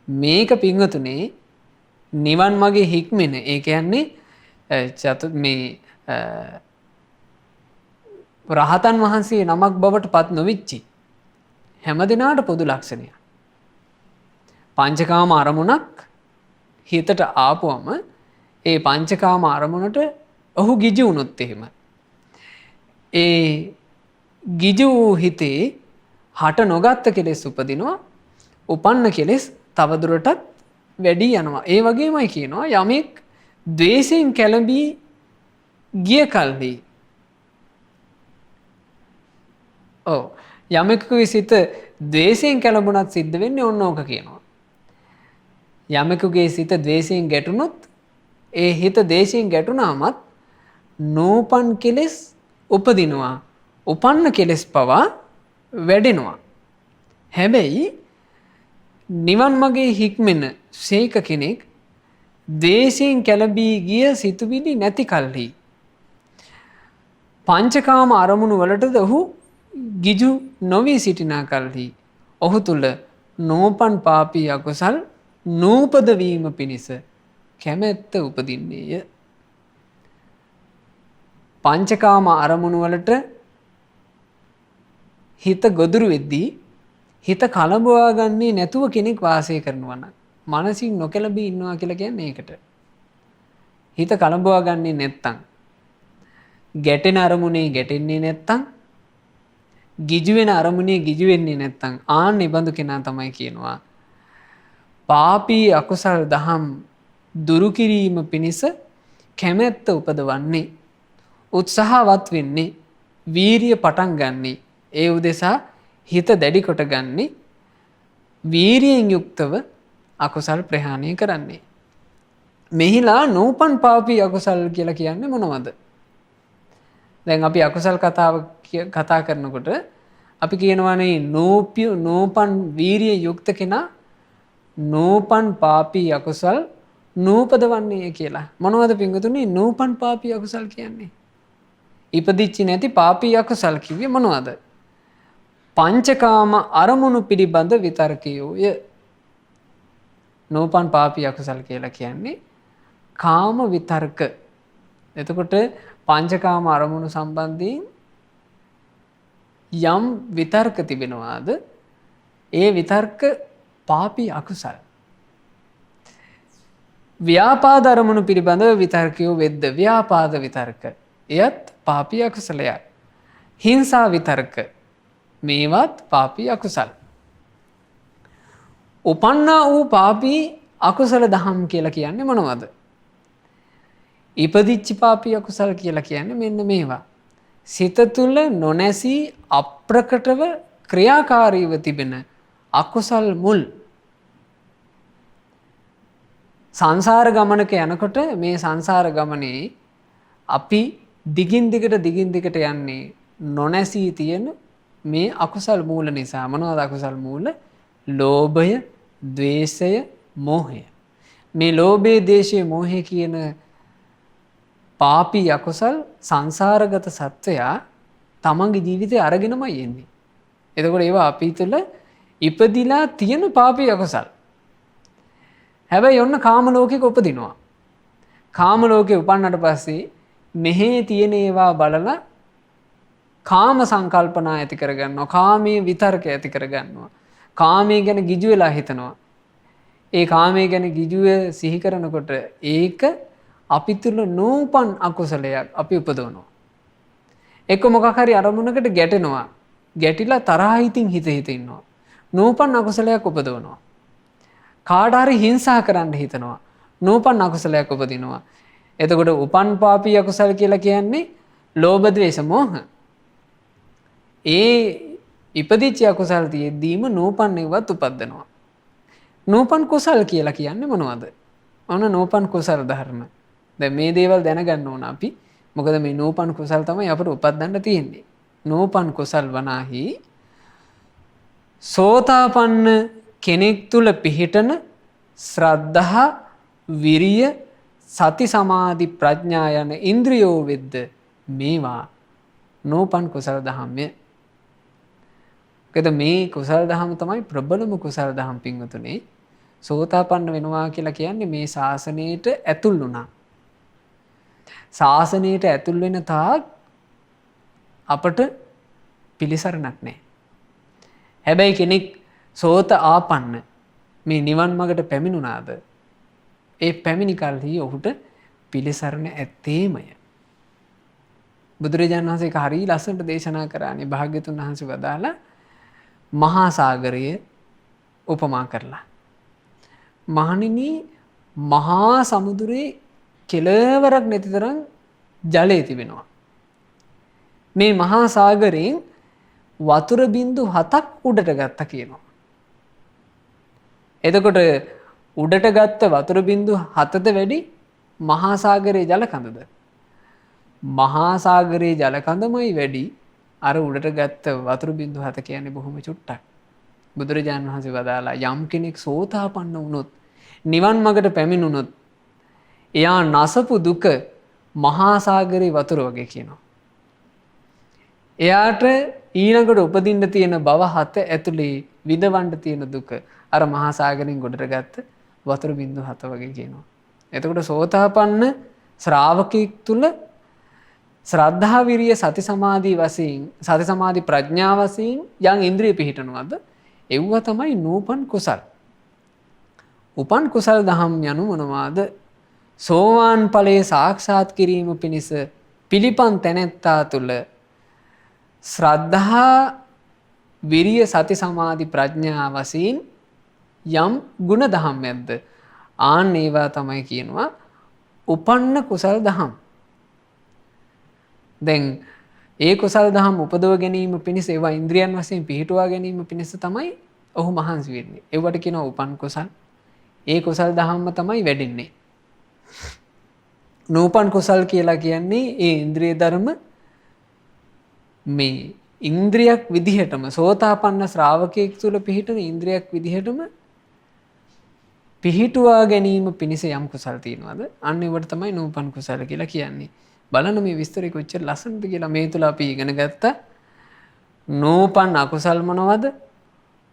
මේක පින්වතුනේ නිවන් මාගේ හික්මෙන, ඒ කියන්නේ මේ රහතන් වහන්සේ නමක් බවට පත් නොවිච්චි හැම දිනාට පොදු ලක්ෂණය. පංචකාම අරමුණක් හිතට ආපුවම ඒ පංචකාම අරමුණට ඔහු ගිජු වුණොත් එහෙම ඒ ගිජු වූ හිතේ හට නොගත්ත කෙලෙස් උපදිනවා, උපන්න කෙලෙස් තවදුරටත් වැඩි යනවා. ඒ වගේමයි කියනවා යමෙක් ද්වේෂයෙන් කැළඹී ගිය කල්හි යමෙකුගේ සිත ද්වේෂයෙන් කැළඹුණත් සිද්ධ වෙන්නේ ඔන්න ඕක කියනවා. යමෙකුගේ සිත ද්වේෂයෙන් ගැටුණොත් ඒ හිත ද්වේෂයෙන් ගැටුණාමත් නෝපන් කෙලෙස් උපදිනවා, උපන්න කෙලෙස් පවා වැඩෙනවා. හැබැයි නිවන් මාගේ හික්මෙන සේක කෙනෙක් ද්වේෂයෙන් කැළඹී ගිය සිතුවිලි නැති කල්හි පංචකාම අරමුණු වලටද ඔහු ගිජු නොවී සිටිනා කල්හි ඔහු තුළ නෝපන් පාපී අකුසල් නූපද වීම පිණිස කැමැත්ත උපදින්නේය. පංචකාම අරමුණු වලට හිත ගොදුරු වෙද්දී හිත කලඹවා ගන්නේ නැතුව කෙනෙක් වාසය කරනවා නම් මනසින් නොකැළඹී ඉන්නවා කියලා කියන්නේ ඒකට. හිත කලඹවා ගන්නේ නැත්තම්, ගැටෙන අරමුණේ ගැටෙන්නේ නැත්තම්, ගිජු වෙන අරමුණේ ගිජු වෙන්නේ නැත්තම් ආන් නිබඳු කෙනා තමයි කියනවා පාපී අකුසල් දහම් දුරු කිරීම පිණිස කැමැත්ත උපදවන්නේ, උත්සාහවත් වෙන්නේ, වීරිය පටන් ගන්නේ, ඒ උදෙසා හිත දැඩි කොට ගන්නේ, වීරියෙන් යුක්තව අකුසල් ප්‍රහාණය කරන්නේ. මෙහිලා නූපන් පාපී අකුසල් කියලා කියන්නේ මොනවද? දැන් අපි අකුසල් කතා කරනකොට අපි කියනවානේ නූපන් වීරිය යුක්ත කෙනා නූපන් පාපී අකුසල් නූපදවන්නේ කියලා. මොනවද පින්වතුනි නූපන් පාපී අකුසල් කියන්නේ? ඉපදිච්චි නැති පාපී අකුසල් කිව්වේ මොනවද? පංචකාම අරමුණු පිළිබඳ විතර්කයෝය. නූපන් පාපී අකුසල් කියලා කියන්නේ කාම විතර්ක. එතකොට පංචකාම අරමුණු සම්බන්ධයෙන් යම් විතර්ක තිබෙනවාද ඒ විතර්ක පාපී අකුසල්. ව්‍යාපාද අරමුණු පිළිබඳව විතර්කයෝ වෙද්ද ව්‍යාපාද විතර්ක, එයත් පාපී අකුසලයක්. හිංසා විතර්ක, මේවත් පාපී අකුසල්. උපන්නා වූ පාපී අකුසල දහම් කියලා කියන්නේ මොනවද? ඉපදිච්චි පාපී අකුසල් කියලා කියන්නේ මෙන්න මේවා. සිත තුළ නොනැසී අප්‍රකටව ක්‍රියාකාරීව තිබෙන අකුසල් මුල්. සංසාර ගමනක යනකොට මේ සංසාර ගමනේ අපි දිගින් දිගට යන්නේ නොනැසී තියෙන මේ අකුසල් මූල නිසා. මොනවද අකුසල් මූල? ලෝභය, ද්වේෂය, මෝහය. මේ ලෝභය, ද්වේෂය, මෝහය කියන පාපී අකුසල් සංසාරගත සත්වයා තමන්ගේ ජීවිතේ අරගෙනමයි එන්නේ. එතකොට ඒවා අපි තුළ ඉපදිලා තියෙන පාපී අකුසල්. හැබැයි ඔන්න කාම ලෝකෙක උපදිනවා. කාම ලෝකේ උපන්නට පස්සේ මෙහි තියෙන ඒවා බලලා කාම සංකල්පනා ඇති කරගන්නවා, කාමයේ විතර්ක ඇති කරගන්නවා, කාමයේ ගැන ගිජු වෙලා හිතනවා. ඒ කාමයේ ගැන ගිජුව සිහි කරනකොට ඒක අපි තුළ නූපන් අකුසලයක් අපි උපදවනවා. එක්ක මොකක් හරි අරමුණකට ගැටෙනවා, ගැටිලා තරහ හිතින් හිත ඉන්නවා, නූපන් අකුසලයක් උපදවනවා. කාට හරි හිංසා කරන්න හිතනවා, නූපන් අකුසලයක් උපදිනවා. එතකොට උපන් පාපී අකුසල කියලා කියන්නේ ලෝභ, ද්වේෂ, මෝහ. ඒ ඉපදිච්ච අකුසල් තියෙද්දීම නූපන් ඒවත් උපදිනවා. නූපන් කුසල් කියලා කියන්නේ මොනවද? ඔන්න නූපන් කුසල් ධර්ම. දැන් මේ දේවල් දැනගන්න ඕන අපි. මොකද මේ නූපන් කුසල් තමයි අපට උපදින්න තියෙන්නේ. නූපන් කුසල් වනාහි සෝතාපන්න කෙනෙක් තුල පිහිටන ශ්‍රද්ධා, විරිය, සති, සමාධි, ප්‍රඥා යන ඉන්ද්‍රියෝ වෙද්ද මේවා නූපන් කුසල දහම්ය. මොකද මේ කුසල දහම තමයි ප්‍රබලම කුසල දහම් පින්වතුනේ. සෝතාපන්න වෙනවා කියලා කියන්නේ මේ ශාසනයට ඇතුල් වුණා. ශාසනයට ඇතුල් වෙන තාක් අපට පිළිසරණක් නැහැ. හැබැයි කෙනෙක් සෝත ආපන්න මේ නිවන් මඟට පැමිණුණාද ඒ පැමිණි කල්හි ඔහුට පිළිසරණ ඇත්තේමය. බුදුරජාණන් වහන්සේ හරි ලස්සනට දේශනා කරානේ. භාග්‍යතුන් වහන්සේ වදාලා මහා සාගරය උපමා කරලා. මහණෙනි මහා සමුද්‍රයේ කෙළවරක් නැති තරම් ජලය තිබෙනවා. මේ මහා සාගරයෙන් වතුර බින්දු 7ක් උඩට ගත්තා කියනවා. එතකොට උඩට ගත්ත වතුර බින්දු 7ද වැඩි මහා සාගරයේ ජල කඳද? මහා සාගරයේ ජල කඳමයි වැඩි අර උඩට ගත්ත වතුර බින්දු 7 කියන්නේ බොහොම චුට්ටක්. බුදුරජාණන් වහන්සේ වදාලා යම් කෙනෙක් සෝතාපන්න වුණොත් නිවන් මඟට පැමිණුණොත් එයා නසපු දුක මහා සාගරයේ වතුර වගේ කියනවා. එයාට ඊළඟට උපදින්න තියෙන භව 7 ඇතුලේ විඳවන්න තියෙන දුක අර මහා සාගරයෙන් ගොඩට ගත්ත වතුර බින්දු 7 වගේ කියනවා. එතකොට සෝතාපන්න ශ්‍රාවකෙක් තුල ශ්‍රද්ධා, විරිය, සති, සමාධි වශයෙන්, සති, සමාධි, ප්‍රඥා වශයෙන් යම් ඉන්ද්‍රිය පිහිටනවාද එව්ව තමයි නූපන් කුසල්. උපන් කුසල් දහම් යනු මොනවාද? සෝවාන් ඵලයේ සාක්ෂාත් කිරීම පිණිස පිළිපන් තැනැත්තා තුල ශ්‍රද්ධා, විරිය, සති, සමාධි, ප්‍රඥා වශයෙන් යම් ගුණ දහම් ඇද්ද ආන් ඒවා තමයි කියනවා උපන්න කුසල් දහම්. දැන් ඒ කුසල් දහම් උපදව ගැනීම පිණිස ඒවා ඉන්ද්‍රියන් වශයෙන් පිහිටුවා ගැනීම පිණිස තමයි ඔහු මහන්සි වෙන්නේ. ඒවට කියනවා උපන් කුසල්. ඒ කුසල් දහම්ම තමයි වැඩෙන්නේ. නූපන් කුසල් කියලා කියන්නේ ඒ ඉන්ද්‍රිය ධර්ම මේ ඉන්ද්‍රියක් විදිහටම සෝතාපන්න ශ්‍රාවකයෙක් තුල පිහිටන ඉන්ද්‍රියක් විදිහටම පිහිටුවා ගැනීම පිණිස යම් කුසල් තියනවාද අන්න ඒවට තමයි නූපන් කුසල කියලා කියන්නේ. බලන්න මේ විස්තරය කොච්චර ලස්සනද කියලා. මේ තුල අපි ඉගෙන ගත්ත නූපන් අකුසල් මොනවද?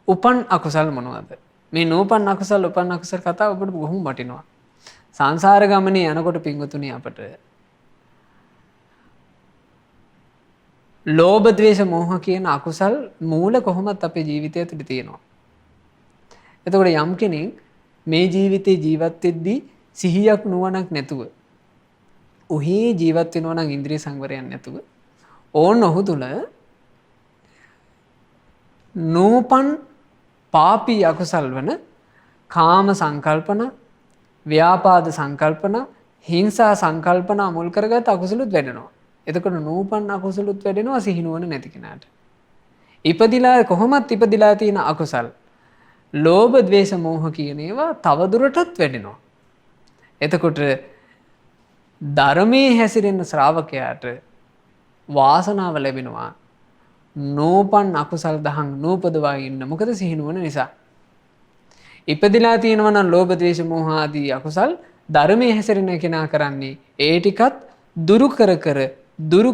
උපන් අකුසල් මොනවද? මේ නූපන් අකුසල් උපන් අකුසල් කතාව ඔබට බොහොම වටිනවා. සංසාර ගමනේ යනකොට පින්වතුනි අපට ලෝභ, ද්වේෂ, මෝහ කියන අකුසල් මූල කොහොමත් අපේ ජීවිතය තුළ තියෙනවා. එතකොට යම් කෙනෙක් මේ ජීවිතේ ජීවත් වෙද්දී සිහියක් නුවණක් නැතුව ඔහි ජීවත් වෙනවා නම් ඉන්ද්‍රිය සංවරයක් නැතුව ඕන ඔහු තුල නූපන් පාපී අකුසල් වන කාම සංකල්පන, ව්‍යාපාද සංකල්පන, හිංසා සංකල්පන මුල් කරගත් අකුසලුත් වැඩෙනවා. එතකොට නූපන් අකුසලුත් වැඩෙනවා සිහිනුවන නැති කෙනාට. ඉපදිලා කොහොමත් ඉපදිලා තියෙන අකුසල් ලෝභ, ද්වේෂ, මෝහ කියන ඒවා තවදුරටත් වැඩෙනවා. එතකොට ධර්මයේ හැසිරෙන ශ්‍රාවකයාට වාසනාව ලැබෙනවා නූපන් අකුසල් දහම් නූපදවා ඉන්න. මොකද සිහිනුවන නිසා. ඉපදිලා තියෙනවා නම් ලෝභ, ද්වේෂ, මෝහ ආදී අකුසල් ධර්මයේ හැසිරෙන කෙනා කරන්නේ ඒ ටිකත් දුරු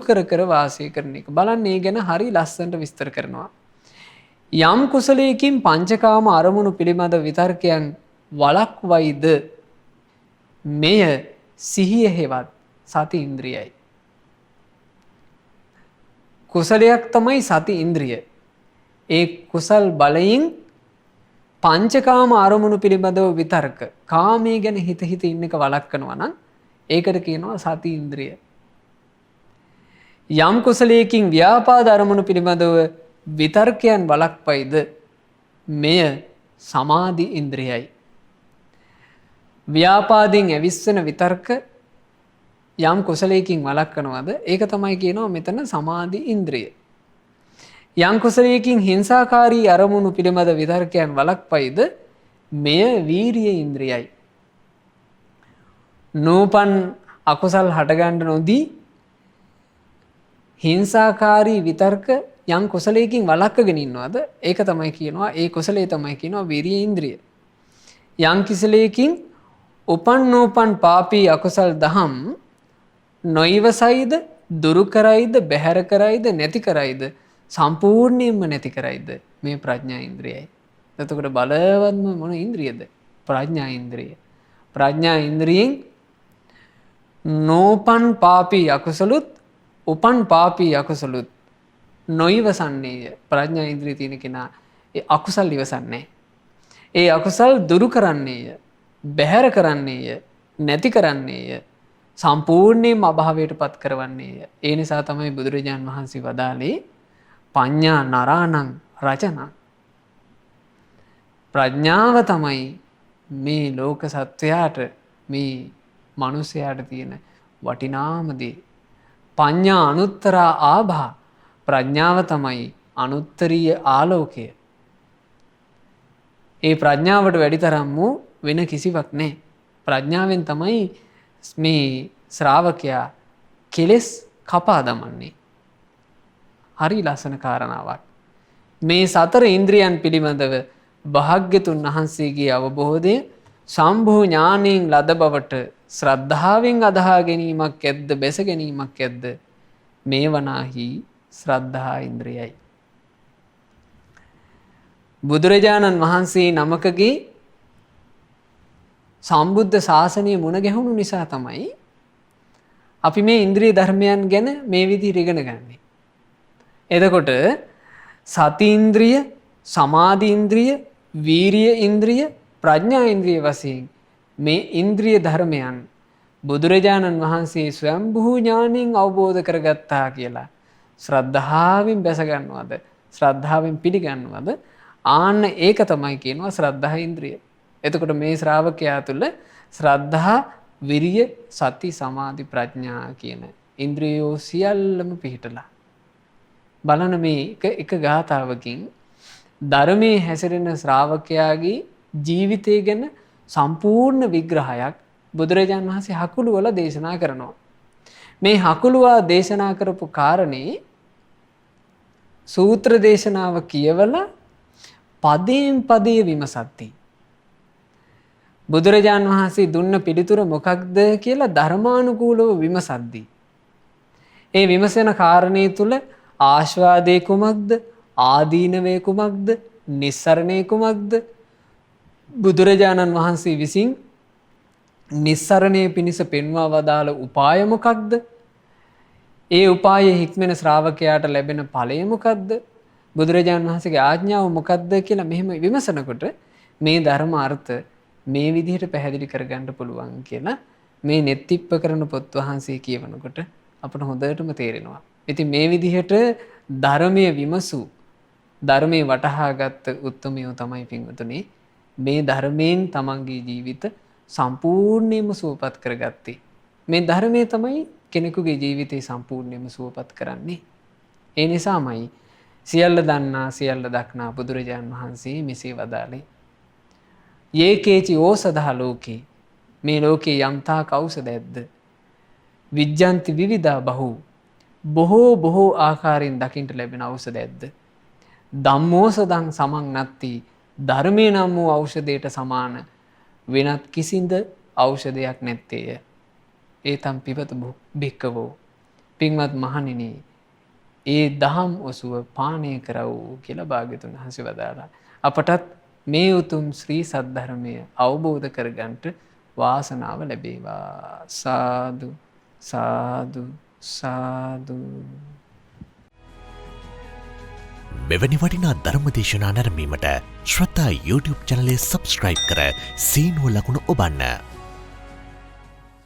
කර වාසය කරන එක. බලන්න මේ ගැන හරි ලස්සනට විස්තර කරනවා. යම් කුසලයකින් පංචකාම අරමුණු පිළිබඳ විතර්කයන් වළක්වයිද මෙය සිහිය හෙවත් සති ඉන්ද්‍රියයි. කුසලයක් තමයි සති ඉන්ද්‍රිය. ඒ කුසල් බලයෙන් පංචකාම අරමුණු පිළිබඳව විතර්ක කාමයේ ගැන හිත ඉන්න එක වළක්වනවා නම් ඒකට කියනවා සති ඉන්ද්‍රිය. යම් කුසලයකින් ව්‍යාපාද අරමුණු පිළිබඳව විතර්කයන් වළක්වයිද මෙය සමාධි ඉන්ද්‍රියයි. ව්‍යාපාදයෙන් ඇවිස්සෙන විතර්ක යම් කුසලයකින් වළක්වනවද ඒක තමයි කියනවා මෙතන සමාධි ඉන්ද්‍රිය. යම් කුසලයකින් හිංසාකාරී අරමුණු පිළිබඳ විතර්කයන් වළක්වයිද මෙය වීරිය ඉන්ද්‍රියයි. නූපන් අකුසල් හටගන්න නොදී හිංසාකාරී විතර්ක යම් කුසලයකින් වළක්වගෙන ඉන්නවද? ඒක තමයි කියනවා ඒ කුසලයේ තමයි කියනවා විරිය ඉන්ද්‍රිය. යම් කිසලයකින් උපන් නූපන් පාපී අකුසල් දහම් නොයිවසයිද දුරු කරයිද බැහැර කරයිද නැති කරයිද සම්පූර්ණයෙන්ම නැති කරයිද මේ ප්‍රඥා ඉන්ද්‍රියයි. එතකොට බලවත්ම මොන ඉන්ද්‍රියද? ප්‍රඥා ඉන්ද්‍රිය. ප්‍රඥා ඉන්ද්‍රියෙන් නෝපන් පාපී අකුසලුත් උපන් පාපී අකුසලුත් නොයිවසන්නේය. ප්‍රඥා ඉන්ද්‍රිය තියෙන කෙනා ඒ අකුසල් ඉවසන්නේ. ඒ අකුසල් දුරු කරන්නේය, බැහැර කරන්නේය, නැති කරන්නේය, සම්පූර්ණයෙන්ම අභාවයට පත් කරවන්නේය. ඒ නිසා තමයි බුදුරජාන් වහන්සේ වදාළේ පඤ්ඤා නරාණං රචනං. ප්‍රඥාව තමයි මේ ලෝක සත්වයාට මේ මනුස්සයාට තියෙන වටිනාම දේ. පඤ්ඤා අනුත්තරා ආභා. ප්‍රඥාව තමයි අනුත්තරීය ආලෝකය. ඒ ප්‍රඥාවට වැඩිතරම් වූ වෙන කිසිවක් නැහැ. ප්‍රඥාවෙන් තමයි මේ ශ්‍රාවකයා කෙලෙස් කපා දමන්නේ. හරි ලස්සන කාරණාවක්. මේ සතර ඉන්ද්‍රියන් පිළිබඳව භාග්‍යතුන් වහන්සේගේ අවබෝධය සම්භූ ඥානයෙන් ලද බවට ශ්‍රද්ධාවෙන් අදහා ගැනීමක් ඇද්ද බැස ගැනීමක් ඇද්ද? මේ වනාහි ශ්‍රද්ධා ඉන්ද්‍රියයි. බුදුරජාණන් වහන්සේ නමකගේ සම්බුද්ධ ශාසනය මුණ ගැහුණු නිසා තමයි අපි මේ ඉන්ද්‍රිය ධර්මයන් ගැන මේ විදිහට ඉගෙන ගන්නේ. එතකොට සති ඉන්ද්‍රිය, සමාධි ඉන්ද්‍රිය, වීරිය ඉන්ද්‍රිය, ප්‍රඥා ඉන්ද්‍රිය වශයෙන් මේ ඉන්ද්‍රිය ධර්මයන් බුදුරජාණන් වහන්සේ ස්වයංභූ ඥාණයෙන් අවබෝධ කරගත්තා කියලා ශ්‍රද්ධාවෙන් බැස ගන්නවද? ශ්‍රද්ධාවෙන් පිළිගන්නවද? ආන්න ඒක තමයි කියනවා ශ්‍රද්ධා ඉන්ද්‍රිය. එතකොට මේ ශ්‍රාවකයා තුළ ශ්‍රද්ධා, විරිය, සති, සමාධි, ප්‍රඥා කියන ඉන්ද්‍රියෝ සියල්ලම පිහිටලා. බලන මේ එක ගාථාවකින් ධර්මයේ හැසිරෙන ශ්‍රාවකයාගේ ජීවිතය ගැන සම්පූර්ණ විග්‍රහයක් බුදුරජාණන් වහන්සේ හකුළු වල දේශනා කරනවා. මේ හකුළුවා දේශනා කරපු කාරණේ සූත්‍ර දේශනාව කියවලා පදයෙන් පදයේ විමසද්දී බුදුරජාණන් වහන්සේ දුන්න පිළිතුර මොකක්ද කියලා ධර්මානුකූලව විමසද්දී ඒ විමසන කාරණේ තුල ආස්වාදේ කුමක්ද, ආදීනවේ කුමක්ද, නිස්සරණේ කුමක්ද, බුදුරජාණන් වහන්සේ විසින් නිස්සරණය පිණිස පෙන්වා වදාළ උපාය මොකක්ද, ඒ උපායේ හික්මෙන ශ්‍රාවකයාට ලැබෙන ඵලය මොකක්ද, බුදුරජාණන් වහන්සේගේ ආඥාව මොකක්ද කියලා මෙහෙම විමසනකොට මේ ධර්ම අර්ථ මේ විදිහට පැහැදිලි කරගන්න පුළුවන් කියලා මේ නෙත්තිප්ප කරන පොත් වහන්සේ කියවනකොට අපට හොඳටම තේරෙනවා. ඉතින් මේ විදිහට ධර්මයේ විමසූ, ධර්මයේ වටහාගත් උත්තමයෝ තමයි පින්වතුනි මේ ධර්මයෙන් තමන්ගේ ජීවිත සම්පූර්ණයෙන්ම සුවපත් කරගත්තේ. මේ ධර්මයේ තමයි කෙනෙකුගේ ජීවිතේ සම්පූර්ණයෙන්ම සුවපත් කරන්නේ. ඒ නිසාමයි සියල්ල දන්නා සියල්ල දක්නා බුදුරජාණන් වහන්සේ මෙසේ වදාළේ යේකේචි ඕසදා ලෝකේ. මේ ලෝකේ යම්තා කෞසද ඇද්ද? විජ්ජන්ති විවිධා බහූ. බොහෝ ආකාරයෙන් දකින්ට ලැබෙන ඖෂධ ඇද්ද? ධම්මෝසදං සමං නත්ති. ධර්මයේ නම් වූ ඖෂධයට සමාන වෙනත් කිසිඳ ඖෂධයක් නැත්තේය. ඒතම් පිබත භික්කවෝ. පින්වත් මහණෙනි, ඒ දහම් ඔසුව පානය කරව් කියලා භාග්‍යතුන් වහන්සේ වදාළා. අපටත් මේ උතුම් ශ්‍රී සද්ධර්මය අවබෝධ කරගන්නට වාසනාව ලැබේවා. සාදු සාදු සාදු.
මෙවැනි වටිනා ධර්මදේශනා නැරඹීමට ශ්‍රද්ධා YouTube චැනලය සබ්ස්ක්‍රයිබ් කර සීනුව ලකුණ ඔබන්න.